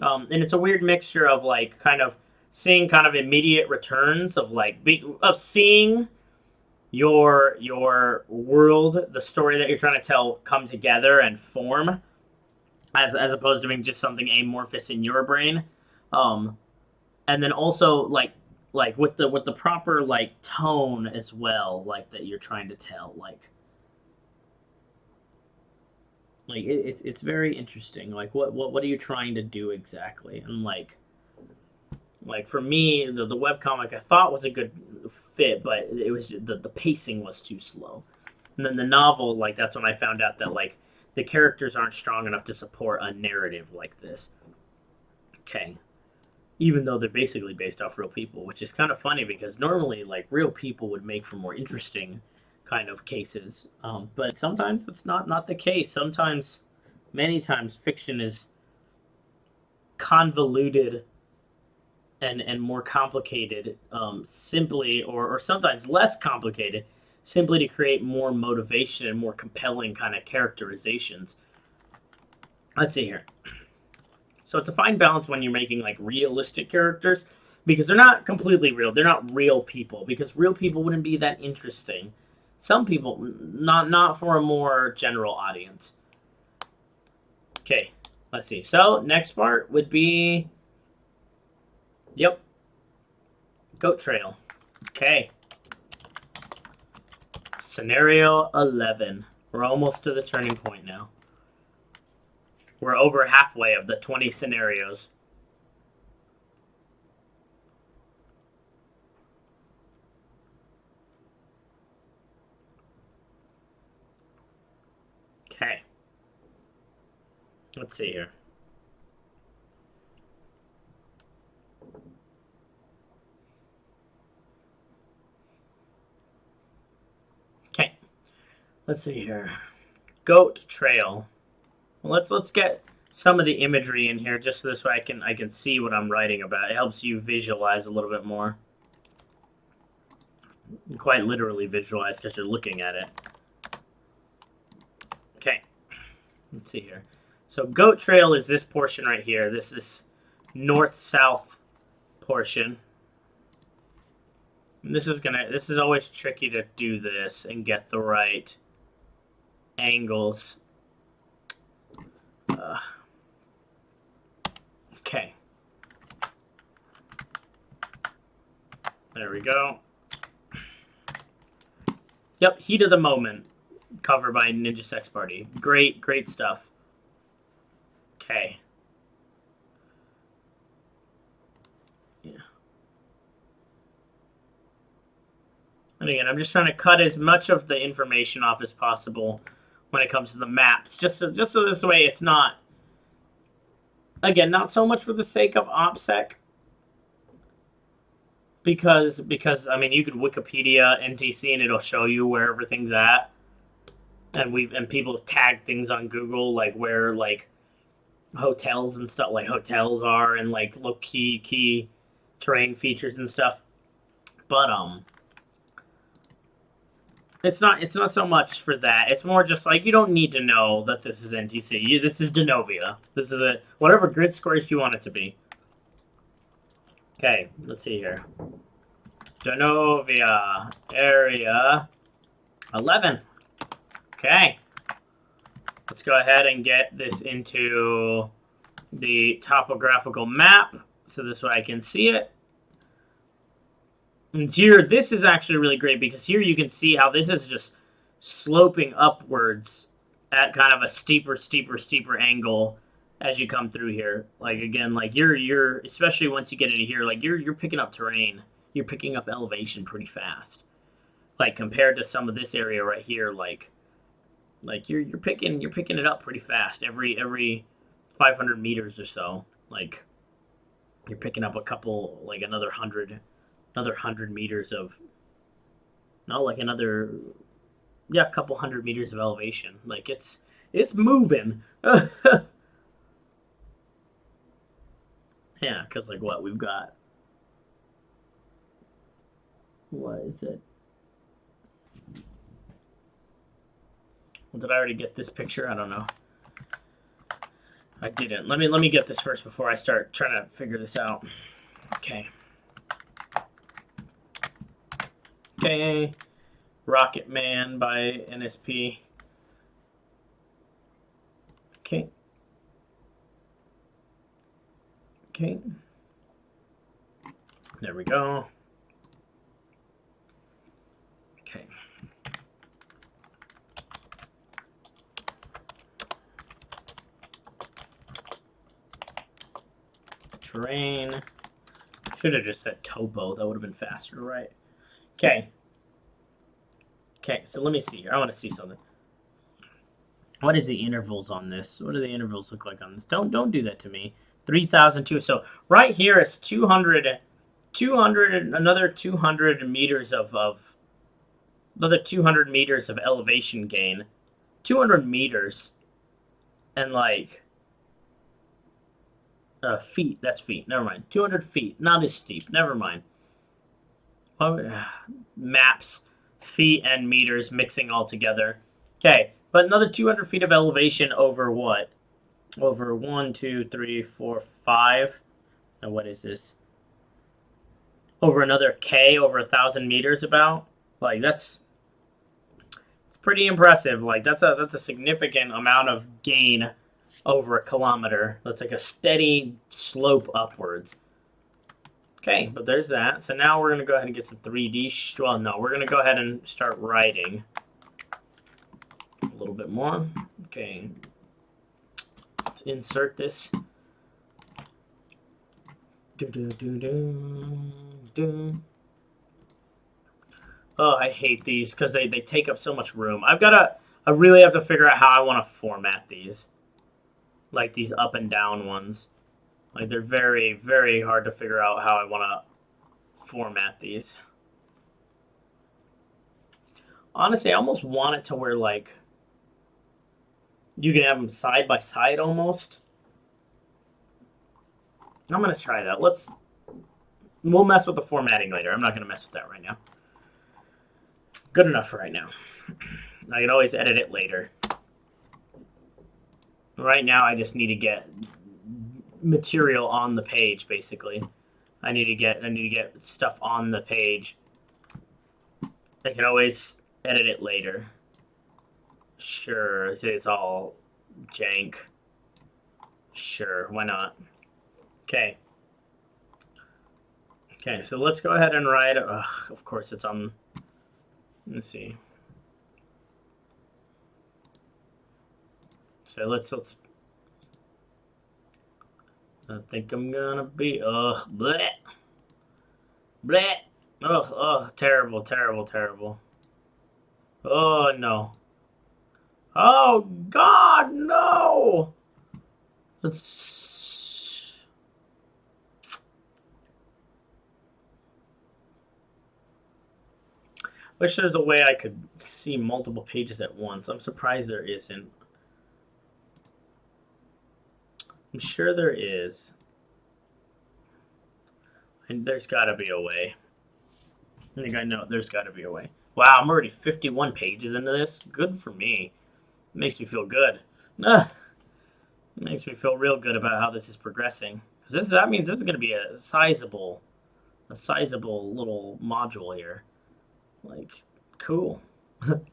S1: And it's a weird mixture of like kind of seeing kind of immediate returns of like of seeing your world, the story that you're trying to tell, come together and form, as opposed to being just something amorphous in your brain. Um, and then also like with the proper like tone as well, like that you're trying to tell, it's very interesting. Like what are you trying to do exactly? And like for me, the webcomic I thought was a good fit, but it was the pacing was too slow. And then the novel, like that's when I found out that like the characters aren't strong enough to support a narrative like this. Okay. Even though they're basically based off real people, which is kind of funny because normally like real people would make for more interesting kind of cases. But sometimes it's not the case. Sometimes, many times, fiction is convoluted and more complicated, simply, or sometimes less complicated, simply to create more motivation and more compelling kind of characterizations. Let's see here. So it's a fine balance when you're making like realistic characters because they're not completely real. They're not real people because real people wouldn't be that interesting. Some people, not for a more general audience. Okay, let's see. So next part would be, yep, goat trail. Okay. Scenario 11. We're almost to the turning point now. We're over halfway of the 20 scenarios. Okay. Let's see here. Okay. Let's see here. Goat trail. Well, let's get some of the imagery in here just so this way I can see what I'm writing about. It helps you visualize a little bit more. Quite literally visualize because you're looking at it. Okay. Let's see here. So goat trail is this portion right here. This north-south portion. And this is always tricky to do this and get the right angles. Okay. There we go. Yep, Heat of the Moment, cover by Ninja Sex Party. Great stuff. Okay. Yeah. And again, I'm just trying to cut as much of the information off as possible when it comes to the maps, just so this way it's not, again, not so much for the sake of OPSEC, because I mean you could Wikipedia NTC and it'll show you where everything's at, and people tag things on Google like where like hotels and stuff, like hotels are, and like look key terrain features and stuff, but it's not so much for that. It's more just like you don't need to know that this is NTC. This is Denovia. This is whatever grid scores you want it to be. Okay, let's see here. Denovia area 11. Okay. Let's go ahead and get this into the topographical map so this way I can see it. And here, this is actually really great because here you can see how this is just sloping upwards at kind of a steeper angle as you come through here. Like again, like you're especially once you get into here, like you're picking up terrain, you're picking up elevation pretty fast. Like compared to some of this area right here, like you're picking it up pretty fast every 500 meters or so. Like you're picking up a couple, like another 100 meters of, no, like another, yeah, a couple 100 meters of elevation. Like it's moving. Yeah, because like what we've got, what is it? Well, did I already get this picture? I don't know. I didn't. Let me get this first before I start trying to figure this out. Okay. Okay. Rocket Man by NSP. Okay. Okay. There we go. Okay. Terrain. Should have just said topo. That would have been faster, right? Okay. Okay, so let me see here. I want to see something. What is the intervals on this? What do the intervals look like on this? Don't do that to me. 3,002. So right here it's 200, another 200 meters of another 200 meters of elevation gain. 200 meters and like feet. That's feet. Never mind. 200 feet. Not as steep. Never mind. Maps, feet and meters mixing all together. Okay, but another 200 feet of elevation over what? Over 1, 2, 3, 4, 5. And what is this? Over another K, over 1,000 meters about. Like it's pretty impressive. Like that's a significant amount of gain over a kilometer. That's like a steady slope upwards. Okay, but there's that. So now we're going to go ahead and get some 3D. Well, no, we're going to go ahead and start writing a little bit more. Okay. Let's insert this. Oh, I hate these because they take up so much room. I really have to figure out how I want to format these. Like these up and down ones. Like they're very, very hard to figure out how I want to format these. Honestly, I almost want it to where like you can have them side by side almost. I'm gonna try that. We'll mess with the formatting later. I'm not gonna mess with that right now. Good enough for right now. I can always edit it later. Right now, I just need to get material on the page, basically. I need to get stuff on the page. I can always edit it later. Sure, it's all jank. Sure, why not? Okay. Okay, so let's go ahead and write. Of course, it's on. Let's see. So let's. I think I'm gonna be. Bleh. Bleh. Terrible, terrible, terrible. Oh no. Oh God, no. Let's. Wish there's a way I could see multiple pages at once. I'm surprised there isn't. I'm sure there is. And there's got to be a way. I think I know there's got to be a way. Wow, I'm already 51 pages into this. Good for me. It makes me feel good. It makes me feel real good about how this is progressing. Because that means this is going to be a sizable little module here. Like, cool.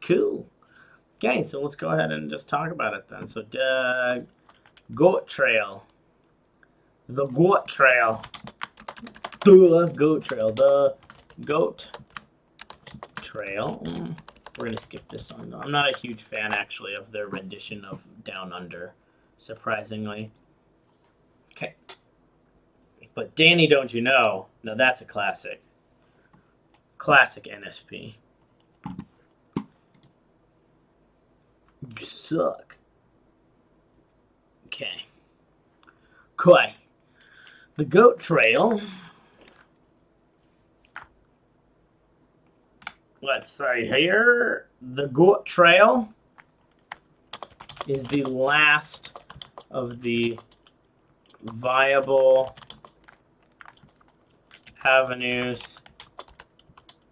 S1: Cool. Okay, so let's go ahead and just talk about it then. So, goat trail. The goat trail. The goat trail. The goat trail. We're going to skip this song. I'm not a huge fan, actually, of their rendition of Down Under, surprisingly. Okay. But Danny, Don't You Know? Now that's a classic. Classic NSP. You suck. Okay. Koi. The goat trail. Let's say here, the goat trail is the last of the viable avenues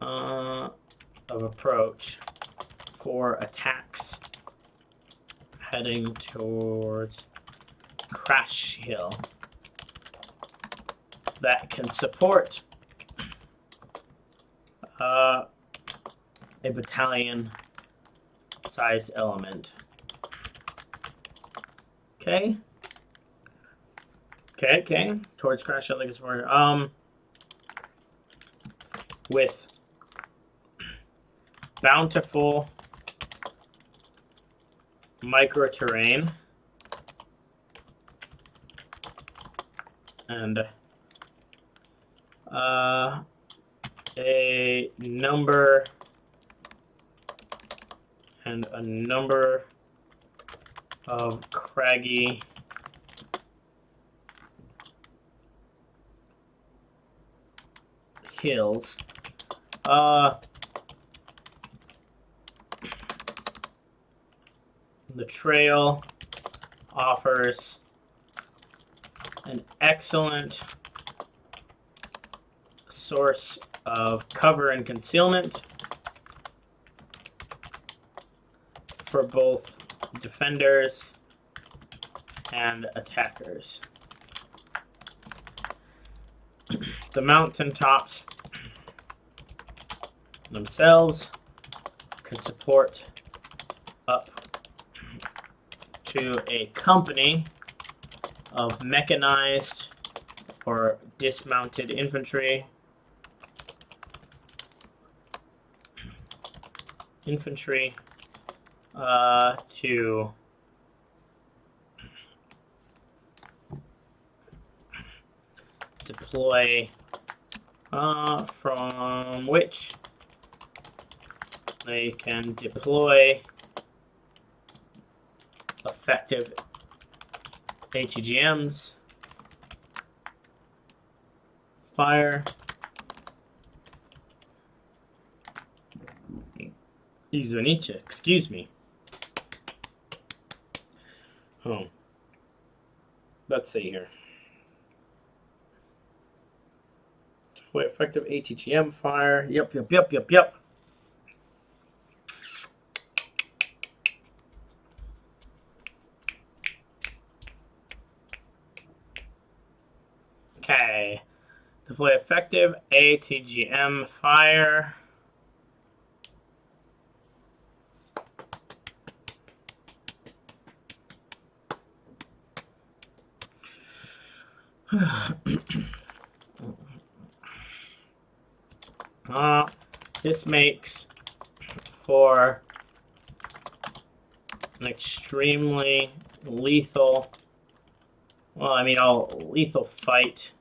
S1: of approach for attacks heading towards Crash Hill that can support a battalion-sized element. Okay. Okay. Towards crash out like it's more. With bountiful micro-terrain and a number of craggy hills. The trail offers an excellent source of cover and concealment for both defenders and attackers. The mountaintops themselves could support up to a company of mechanized or dismounted infantry to deploy, from which they can deploy effective ATGMs, fire, Izvanice, excuse me. Oh. Let's see here. Deploy effective ATGM fire. Yep. Okay. Deploy effective ATGM fire. This makes for an extremely lethal, lethal fight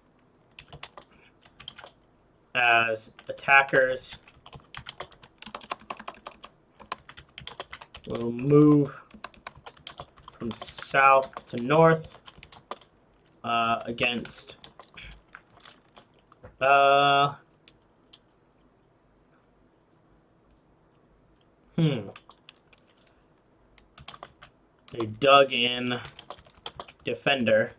S1: as attackers will move from south to north against a dug-in defender.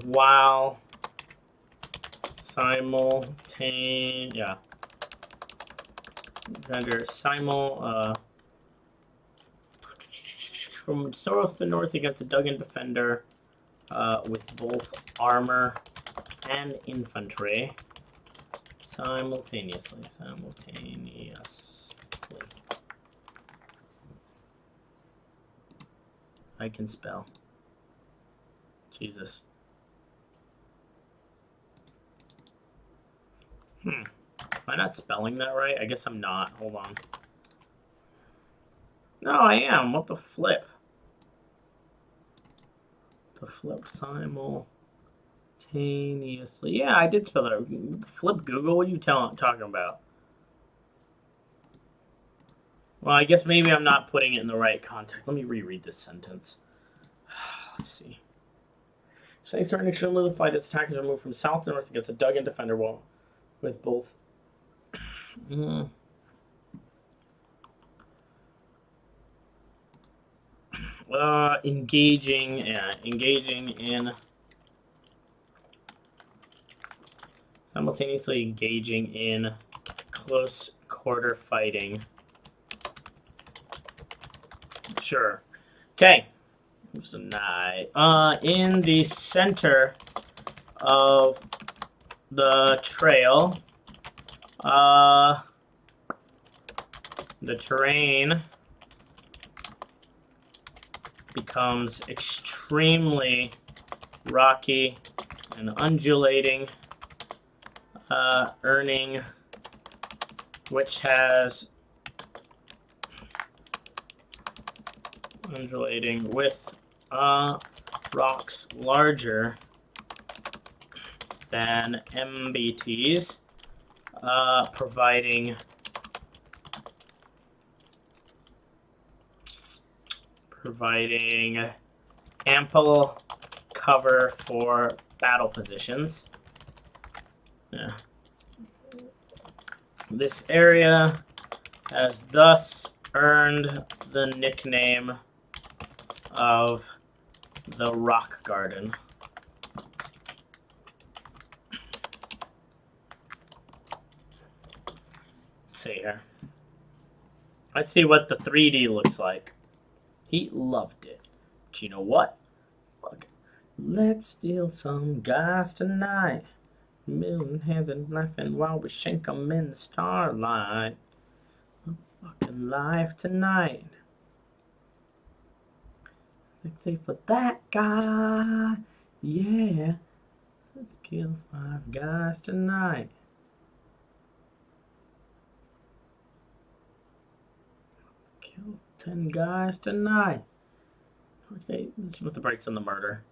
S1: While defender from north to north against a dug-in defender with both armor and infantry simultaneously. I can spell. Jesus. Am I not spelling that right? I guess I'm not. Hold on. No, I am. What the flip? The flip simultaneously. Yeah, I did spell that. Flip Google? What are you talking about? Well, I guess maybe I'm not putting it in the right context. Let me reread this sentence. Let's see. Saying certain extremely the fight as attackers are moved from south to north against a dug-in defender wall with both. Engaging in simultaneously engaging in close quarter fighting. Sure. Okay. In the center of the trail, the terrain becomes extremely rocky and undulating, which has undulating with rocks larger than MBTs, providing ample cover for battle positions. Yeah. This area has thus earned the nickname of the Rock Garden. Let's see here. Let's see what the 3D looks like. He loved it. But you know what? Look. Let's steal some guys tonight. Million hands and laughing while we shank 'em in the starlight. Fucking life tonight. Sexy for that guy. Yeah. Let's kill 5 guys tonight. Kill 10 guys tonight. Okay, let's put the brakes on the murder.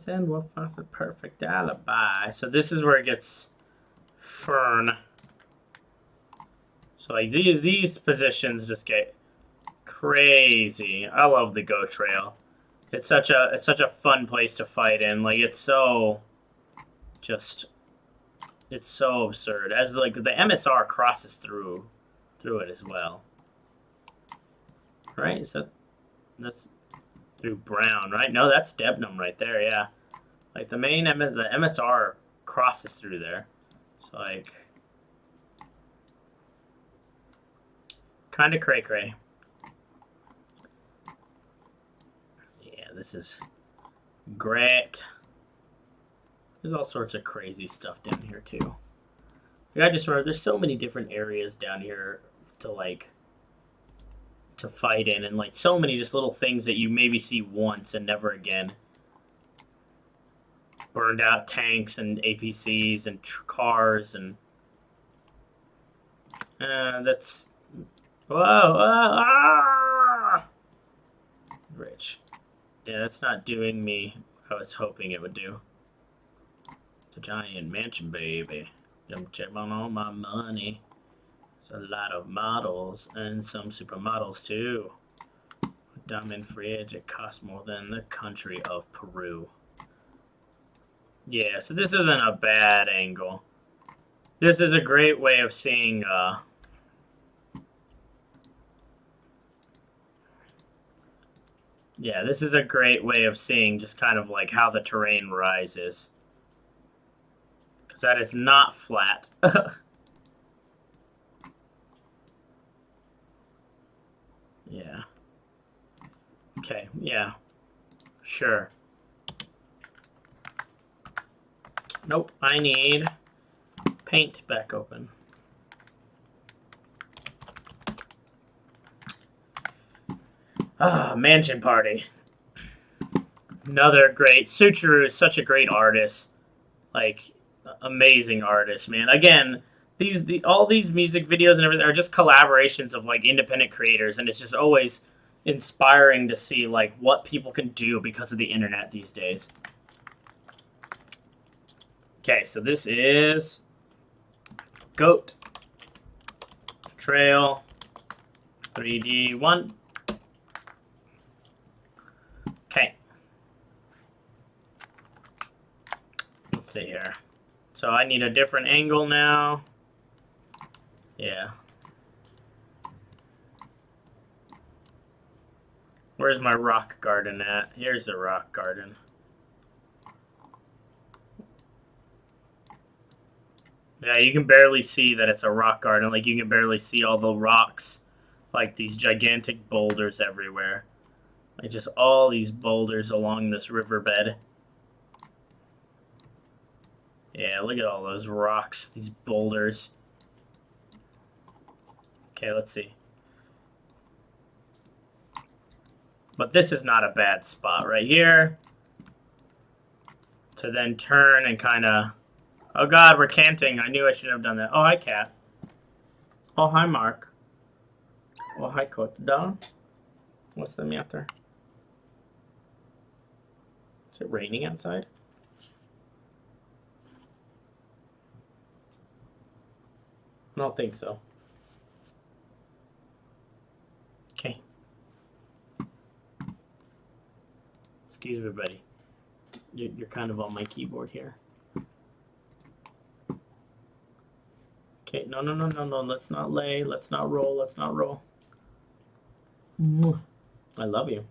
S1: And we'll find a perfect alibi. So this is where it gets fern. So like these positions just get crazy. I love the Go Trail. It's such a fun place to fight in. Like it's so absurd. As like the MSR crosses through it as well. Right? That's through Brown, right? No, that's Debnam right there, yeah. Like the MSR crosses through there. It's like kind of cray-cray. Yeah, this is great. There's all sorts of crazy stuff down here too. Like I just remember there's so many different areas down here to fight in, and like so many just little things that you maybe see once and never again. Burned out tanks and APCs and cars and that's rich. Yeah, that's not doing me how I was hoping it would do. It's a giant mansion, baby. I'm checking on all my money. There's a lot of models and some supermodels too. Diamond fridge, it costs more than the country of Peru. Yeah, so this isn't a bad angle. This is a great way of seeing yeah, this is a great way of seeing just kind of like how the terrain rises. Because that is not flat. Yeah. Okay, yeah. Sure. Nope, I need paint back open. Ah, Mansion Party. Another great. Suchuru is such a great artist. Like, amazing artist, man. Again, all these music videos and everything are just collaborations of like independent creators, and it's just always inspiring to see like what people can do because of the internet these days. Okay, so this is Goat Trail 3D1. Okay. Let's see here. So I need a different angle now. Yeah. Where's my rock garden at? Here's the rock garden. Yeah, you can barely see that it's a rock garden. Like, you can barely see all the rocks. Like, these gigantic boulders everywhere. Like just all these boulders along this riverbed. Yeah, look at all those rocks, these boulders. Okay, let's see. But this is not a bad spot right here. To then turn and kind of... Oh god, we're canting. I knew I should have done that. Oh, hi, Cat. Oh, hi, Mark. Oh, hi, Koda. What's the matter? Is it raining outside? I don't think so. Okay. Excuse me, buddy. You're kind of on my keyboard here. Okay, no. Let's not lay. Let's not roll. Let's not roll. I love you.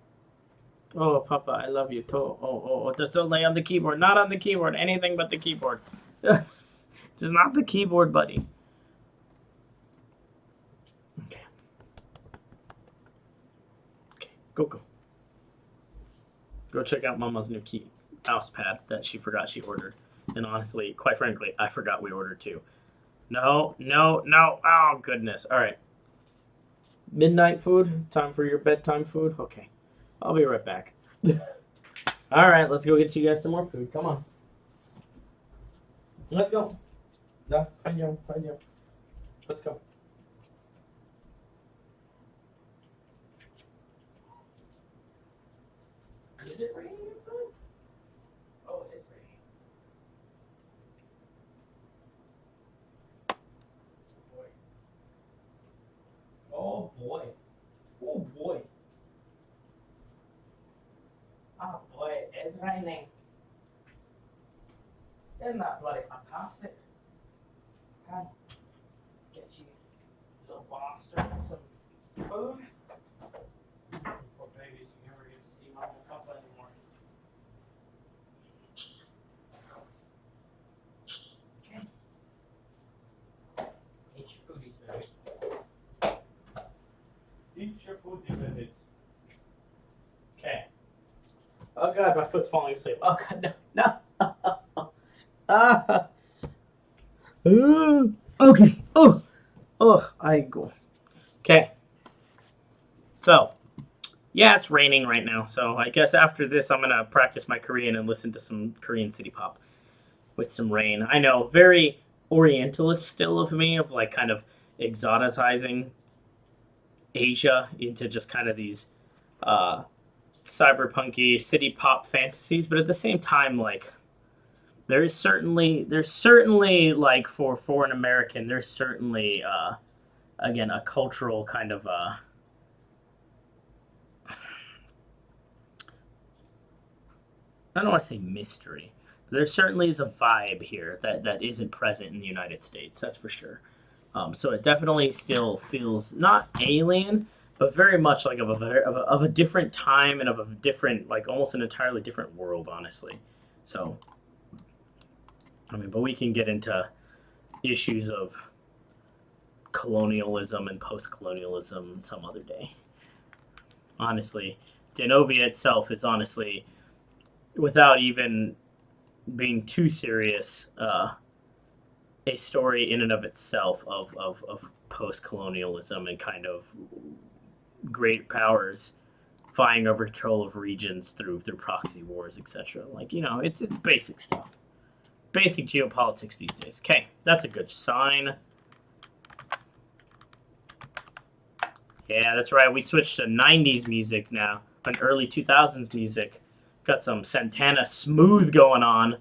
S1: Oh, Papa, I love you too. Oh. Just don't lay on the keyboard. Not on the keyboard. Anything but the keyboard. Just not the keyboard, buddy. Okay. Okay, go. Go check out Mama's new mouse pad that she forgot she ordered. And honestly, quite frankly, I forgot we ordered too. No. Oh, goodness. All right. Midnight food? Time for your bedtime food? Okay. I'll be right back. All right, let's go get you guys some more food. Come on. Let's go. Let's go. Is it raining outside? Oh, it is raining. Oh boy. Oh boy. Oh boy, it's raining. Isn't that bloody fantastic? Okay. Let's get you, little bastard, some food. Poor babies, you never get to see Mama and Papa anymore. Okay. Eat your foodies, baby. Eat your foodies, babies. Okay. Oh god, my foot's falling asleep. Oh god, no. Okay. I go. Okay. So, yeah, it's raining right now. So I guess after this, I'm gonna practice my Korean and listen to some Korean city pop with some rain. I know, very Orientalist still of me, of like kind of exoticizing Asia into just kind of these cyberpunky city pop fantasies, but at the same time, like there's certainly like for an American, there's certainly again a cultural kind of I don't want to say mystery, but there certainly is a vibe here that isn't present in the United States. That's for sure. So it definitely still feels not alien, but very much like of a different time and of a different, like almost an entirely different world, honestly. So, I mean, but we can get into issues of colonialism and post-colonialism some other day. Honestly, Denovia itself is honestly, without even being too serious, a story in and of itself of post-colonialism and kind of great powers vying over control of regions through proxy wars, etc. Like, you know, it's basic stuff. Basic geopolitics these days. Okay, that's a good sign. Yeah, that's right. We switched to 90s music now, and early 2000s music. Got some Santana Smooth going on.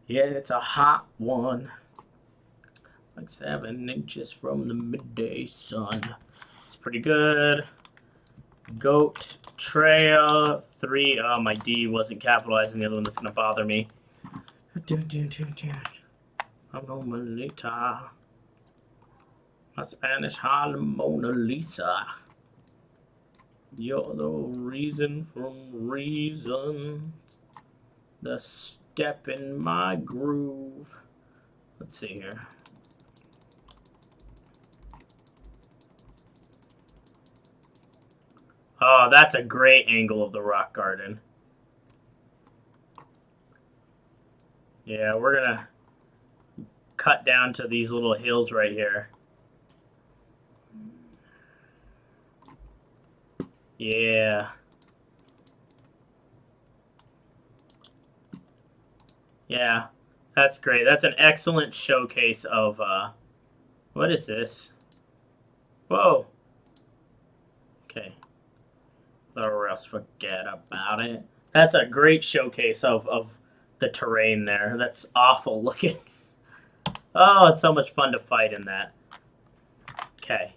S1: Yeah, it's a hot one. Like 7 inches from the midday sun. It's pretty good. Goat Trail 3. Oh, my D wasn't capitalized, and the other one that's going to bother me. I'm going Lolita. My Spanish Harlem Mona Lisa. You're the reason from reason. The step in my groove. Let's see here. Oh, that's a great angle of the rock garden. Yeah, we're gonna cut down to these little hills right here. Yeah. Yeah, that's great. That's an excellent showcase of, what is this? Whoa. Okay. Or else forget about it. That's a great showcase of the terrain there. That's awful looking. Oh, it's so much fun to fight in that. Okay.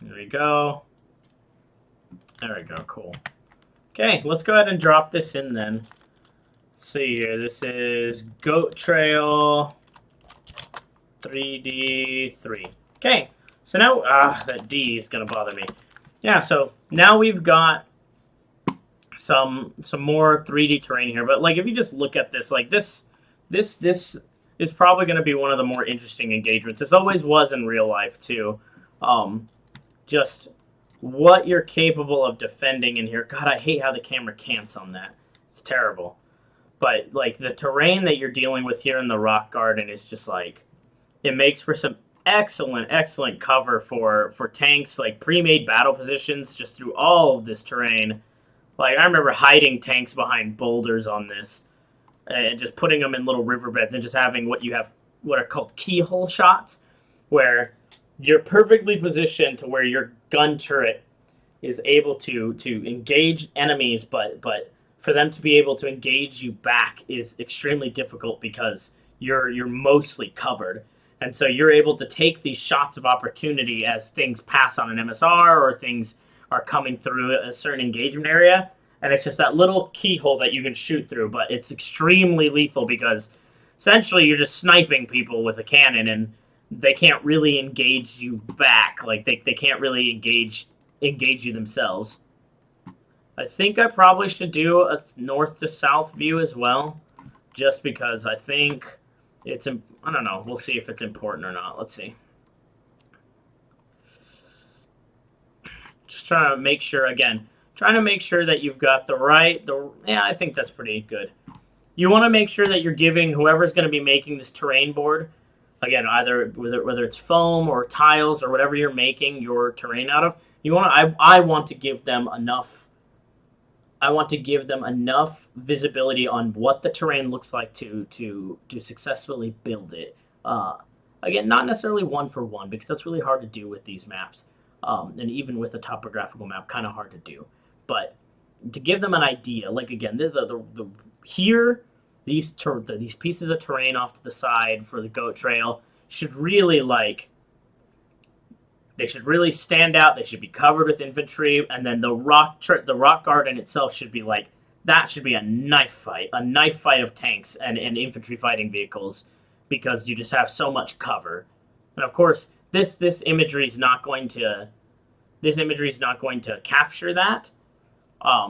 S1: There we go. There we go. Cool. Okay, let's go ahead and drop this in then. Let's see here. This is Goat Trail 3D3. Okay, so now, that D is going to bother me. Yeah, so now we've got some more 3D terrain here. But, like, if you just look at this, like, this is probably going to be one of the more interesting engagements. This always was in real life, too. Just what you're capable of defending in here. God, I hate how the camera cants on that. It's terrible. But, like, the terrain that you're dealing with here in the rock garden is just, like, it makes for some excellent cover for tanks, like, pre-made battle positions just through all of this terrain. Like, I remember hiding tanks behind boulders on this and just putting them in little riverbeds and just having what are called keyhole shots, where you're perfectly positioned to where your gun turret is able to engage enemies, but for them to be able to engage you back is extremely difficult because you're mostly covered. And so you're able to take these shots of opportunity as things pass on an MSR or things are coming through a certain engagement area. And it's just that little keyhole that you can shoot through, but it's extremely lethal because essentially you're just sniping people with a cannon and they can't really engage you back. Like, they can't really engage you themselves. I think I probably should do a north to south view as well, just because I think it's, I don't know, we'll see if it's important or not. Let's see. Just trying to make sure, again, that you've got yeah, I think that's pretty good. You want to make sure that you're giving whoever's going to be making this terrain board, again, either whether it's foam or tiles or whatever you're making your terrain out of, I want to give them enough. I want to give them enough visibility on what the terrain looks like to successfully build it. Again, not necessarily one for one because that's really hard to do with these maps, and even with a topographical map, kind of hard to do. But to give them an idea, like again, here. These pieces of terrain off to the side for the goat trail should really they should really stand out. They should be covered with infantry, and then the rock garden itself should be like that. Should be a knife fight of tanks and infantry fighting vehicles, because you just have so much cover. And of course, this imagery is not going to capture that.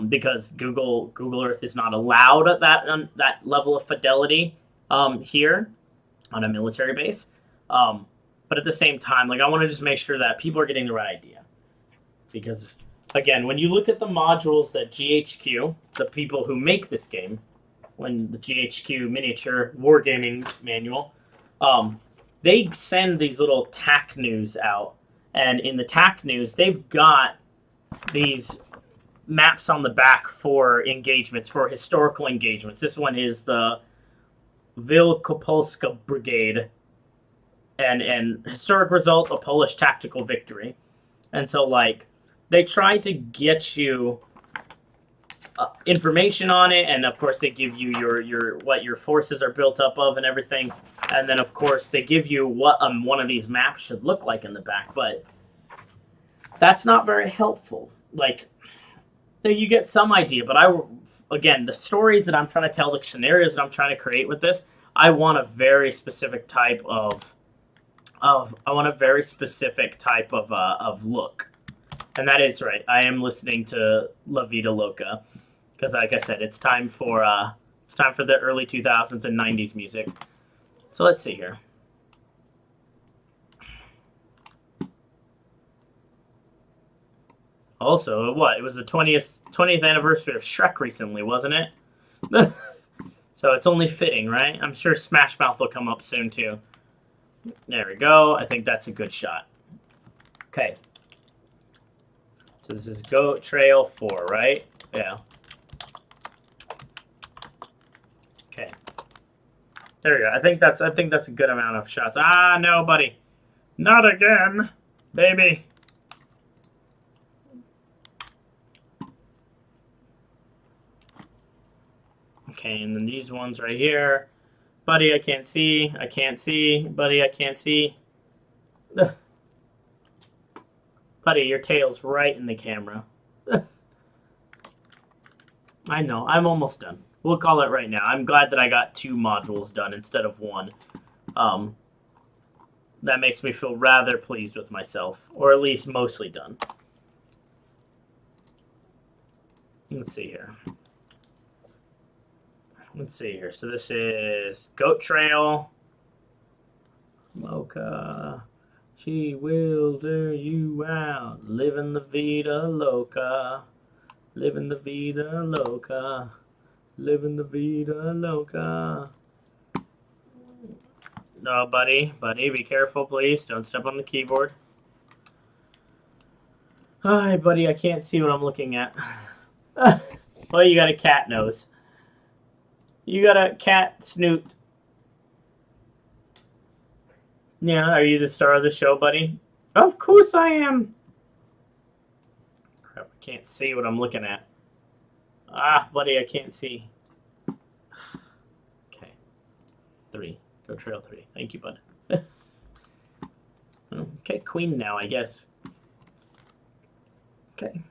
S1: Because Google Earth is not allowed at that level of fidelity here on a military base. But at the same time, like, I want to just make sure that people are getting the right idea. Because, again, when you look at the modules that GHQ, the people who make this game, when the GHQ miniature Wargaming manual, they send these little TAC news out. And in the TAC news, they've got these maps on the back for engagements, for historical engagements. This one is the Wielkopolska Brigade, and historic result, a Polish tactical victory. And so, like, they try to get you information on it, and of course they give you your what your forces are built up of and everything. And then of course they give you what one of these maps should look like in the back, but that's not very helpful. Like, you get some idea, but again, the stories that I'm trying to tell, the scenarios that I'm trying to create with this, I want a very specific type of I want a very specific type of look, and that is right. I am listening to La Vida Loca because, like I said, it's time for the early 2000s and 90s music. So let's see here. Also, what? It was the 20th anniversary of Shrek recently, wasn't it? So it's only fitting, right? I'm sure Smash Mouth will come up soon too. There we go. I think that's a good shot. Okay. So this is Goat Trail 4, right? Yeah. Okay. There we go. I think that's a good amount of shots. Ah, no, buddy. Not again, baby. Okay, and then these ones right here. Buddy, I can't see. I can't see. Buddy, I can't see. Ugh. Buddy, your tail's right in the camera. I know. I'm almost done. We'll call it right now. I'm glad that I got 2 modules done instead of 1. That makes me feel rather pleased with myself. Or at least mostly done. Let's see here. Let's see here. So this is Goat Trail. Mocha. She will lure you out. Living the vida loca. Living the vida loca. Living the vida loca. No, buddy. Buddy, be careful, please. Don't step on the keyboard. Hi, buddy. I can't see what I'm looking at. Well, you got a cat nose. You got a cat snoot. Yeah, are you the star of the show, buddy? Of course I am. Crap, I can't see what I'm looking at. Ah, buddy, I can't see. Okay. 3. Go Trail 3. Thank you, bud. Okay, Queen now, I guess. Okay.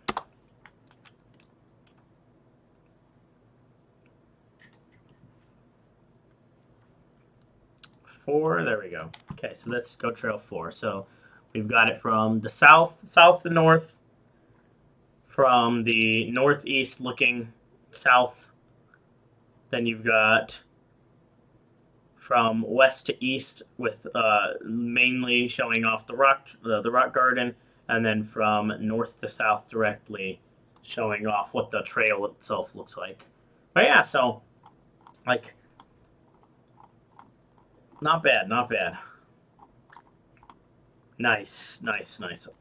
S1: 4. There we go. Okay, so let's go Trail 4. So we've got it from the south to north, from the northeast looking south. Then you've got from west to east with mainly showing off the rock garden, and then from north to south directly showing off what the trail itself looks like. But yeah, so like not bad, not bad. Nice.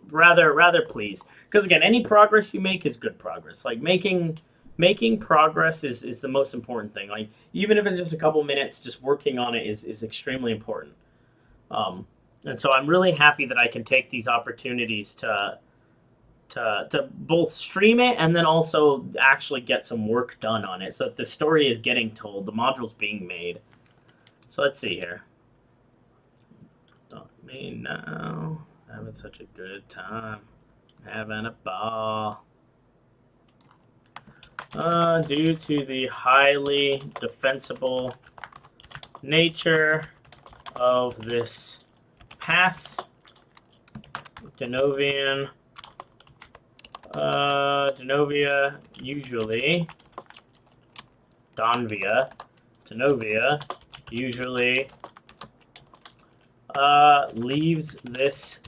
S1: Rather pleased. Because again, any progress you make is good progress. Like making progress is the most important thing. Like even if it's just a couple minutes, just working on it is extremely important. And so I'm really happy that I can take these opportunities to both stream it and then also actually get some work done on it. So that the story is getting told, the module's being made. So let's see here. Don't me now. Having such a good time. Having a ball. Due to the highly defensible nature of this pass, Denovia usually, Denovia usually leaves this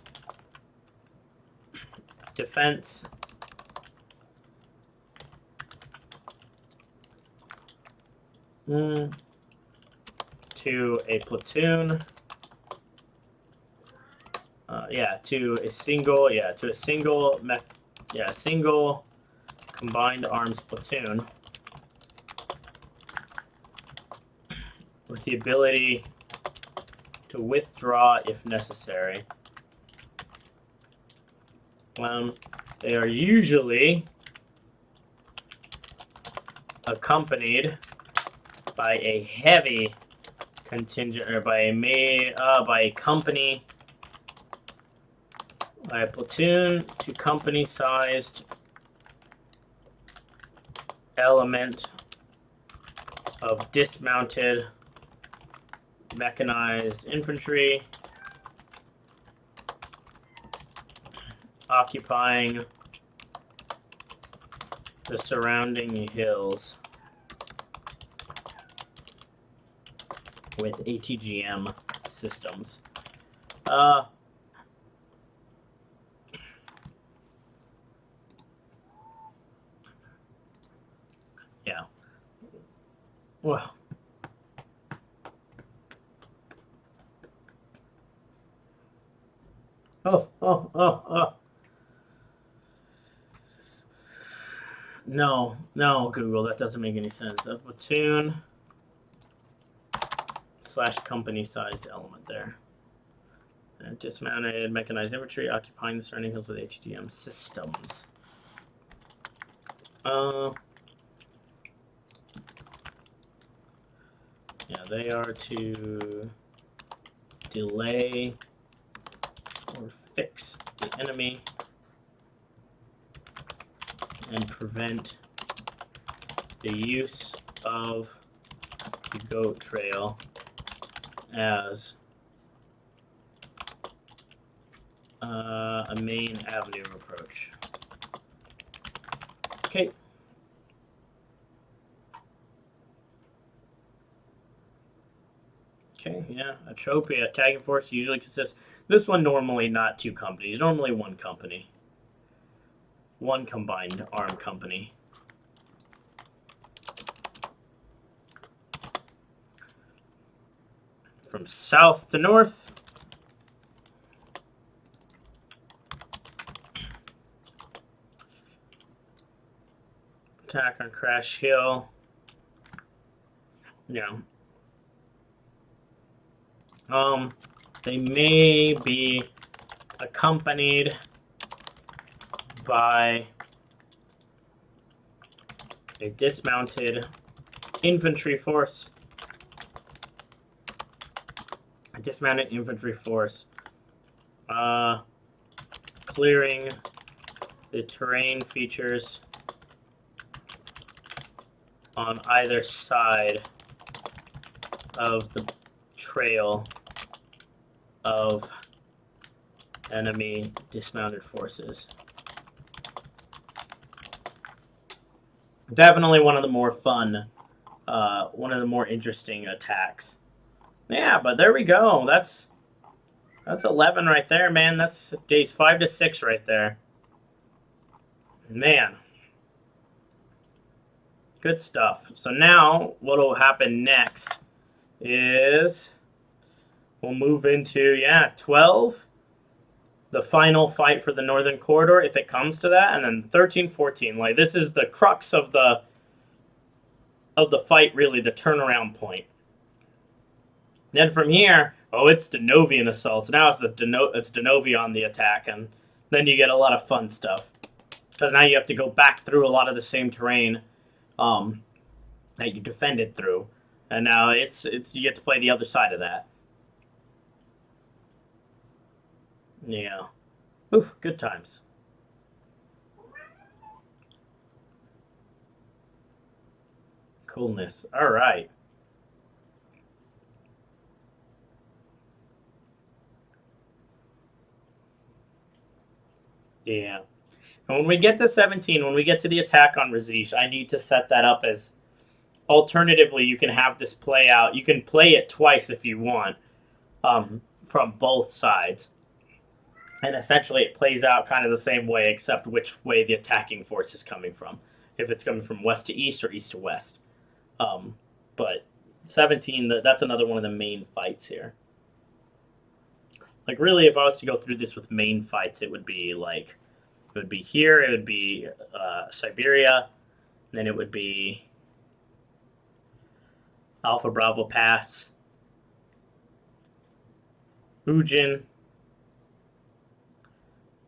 S1: defense to a platoon. To a single combined arms platoon with the ability to withdraw if necessary. They are usually accompanied by a heavy contingent, or by a company, by a platoon to company-sized element of dismounted mechanized infantry occupying the surrounding hills with ATGM systems. Yeah. Well. Oh. No, Google, that doesn't make any sense. A platoon / company-sized element there. And dismounted mechanized infantry occupying the surrounding hills with HDM systems. Yeah, they are to delay or fix the enemy and prevent the use of the goat trail as a main avenue approach. Okay. Okay, yeah. A trophy attacking force usually consists. This one normally not 2 companies. Normally 1 company. 1 combined armed company. From south to north. Attack on Crash Hill. Yeah. They may be accompanied by a dismounted infantry force. A dismounted infantry force clearing the terrain features on either side of the trail of enemy dismounted forces. Definitely one of the more fun, one of the more interesting attacks. Yeah, but there we go. That's 11 right there, man. That's days 5 to 6 right there. Man. Good stuff. So now what will happen next is we'll move into 12, the final fight for the Northern Corridor if it comes to that, and then 13, 14. Like this is the crux of the fight, really, the turnaround point. Then from here, it's Denovian assaults. Now it's Denovia on the attack, and then you get a lot of fun stuff because now you have to go back through a lot of the same terrain that you defended through, and now it's you get to play the other side of that. Yeah. Oof, good times. Coolness. All right. Yeah. And when we get to 17, when we get to the attack on Razish, I need to set that up as alternatively you can have this play out. You can play it twice if you want from both sides. And essentially it plays out kind of the same way except which way the attacking force is coming from. If it's coming from west to east or east to west. But 17, that's another one of the main fights here. Like really, if I was to go through this with main fights, it would be like, it would be here, it would be Siberia, then it would be Alpha Bravo Pass, Ujin,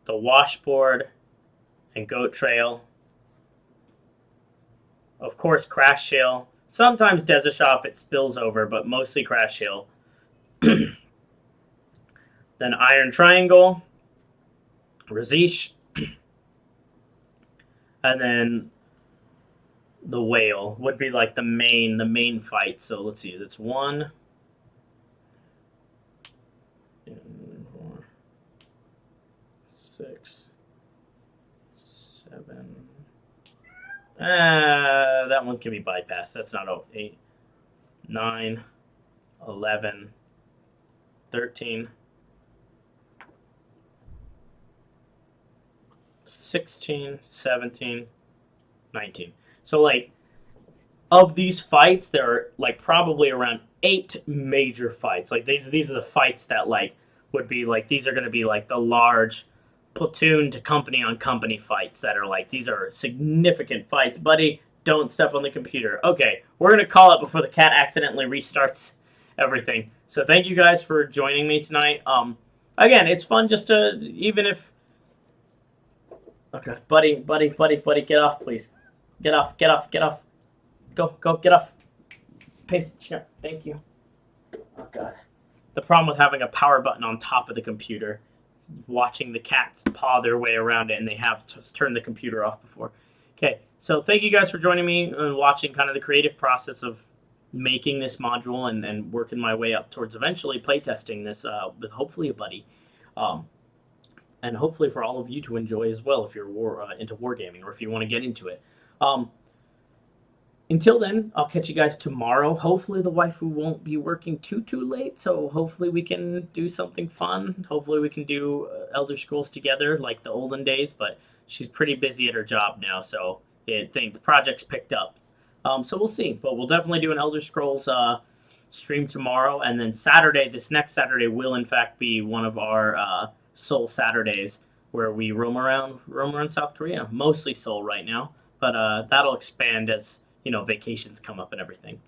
S1: the Washboard, and Goat Trail. Of course, Crash Hill. Sometimes Desishov it spills over, but mostly Crash Hill. Then Iron Triangle, Razish, and then the Whale would be like the main fight. So let's see, that's 1, 2, 4, 6, 7. That one can be bypassed. That's not 8, 9, 11, 13, 16, 17, 19. So, like, of these fights, there are, like, probably around 8 major fights. Like, these are the fights that, like, would be, like, these are going to be, like, the large platoon to company on company fights that are, like, these are significant fights. Buddy, don't step on the computer. Okay, we're going to call it before the cat accidentally restarts everything. So thank you guys for joining me tonight. Again, it's fun just to, even if... Okay, buddy, get off, please. Get off. Go, get off. Paste chair. Thank you. Oh, God. The problem with having a power button on top of the computer, watching the cats paw their way around it, and they have to turn the computer off before. Okay, so thank you guys for joining me and watching kind of the creative process of making this module and working my way up towards eventually playtesting this with hopefully a buddy. And hopefully for all of you to enjoy as well if you're into wargaming or if you want to get into it. Until then, I'll catch you guys tomorrow. Hopefully the waifu won't be working too late, so hopefully we can do something fun. Hopefully we can do Elder Scrolls together like the olden days, but she's pretty busy at her job now, so I think the project's picked up. So we'll see, but we'll definitely do an Elder Scrolls stream tomorrow, and then Saturday, this next Saturday, will in fact be one of our Seoul Saturdays where we roam around South Korea. Mostly Seoul right now, but that'll expand as vacations come up and everything.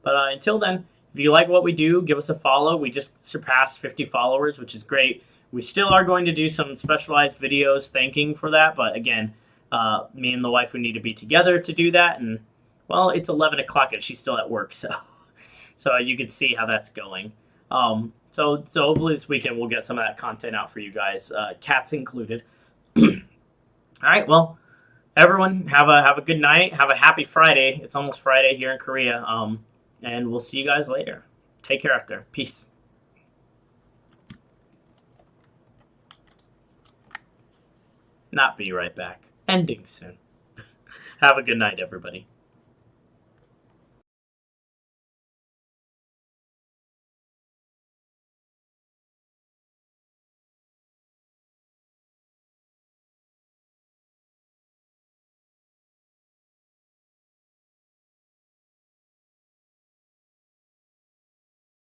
S1: But until then, if you like what we do, give us a follow. We just surpassed 50 followers, which is great. We still are going to do some specialized videos thanking for that, but again, me and the wife would need to be together to do that, and well, it's 11 o'clock and she's still at work, so you can see how that's going. So hopefully this weekend we'll get some of that content out for you guys, cats included. All right, well, everyone, have a good night. Have a happy Friday. It's almost Friday here in Korea. And we'll see you guys later. Take care out there. Peace. Not be right back. Ending soon. Have a good night, everybody.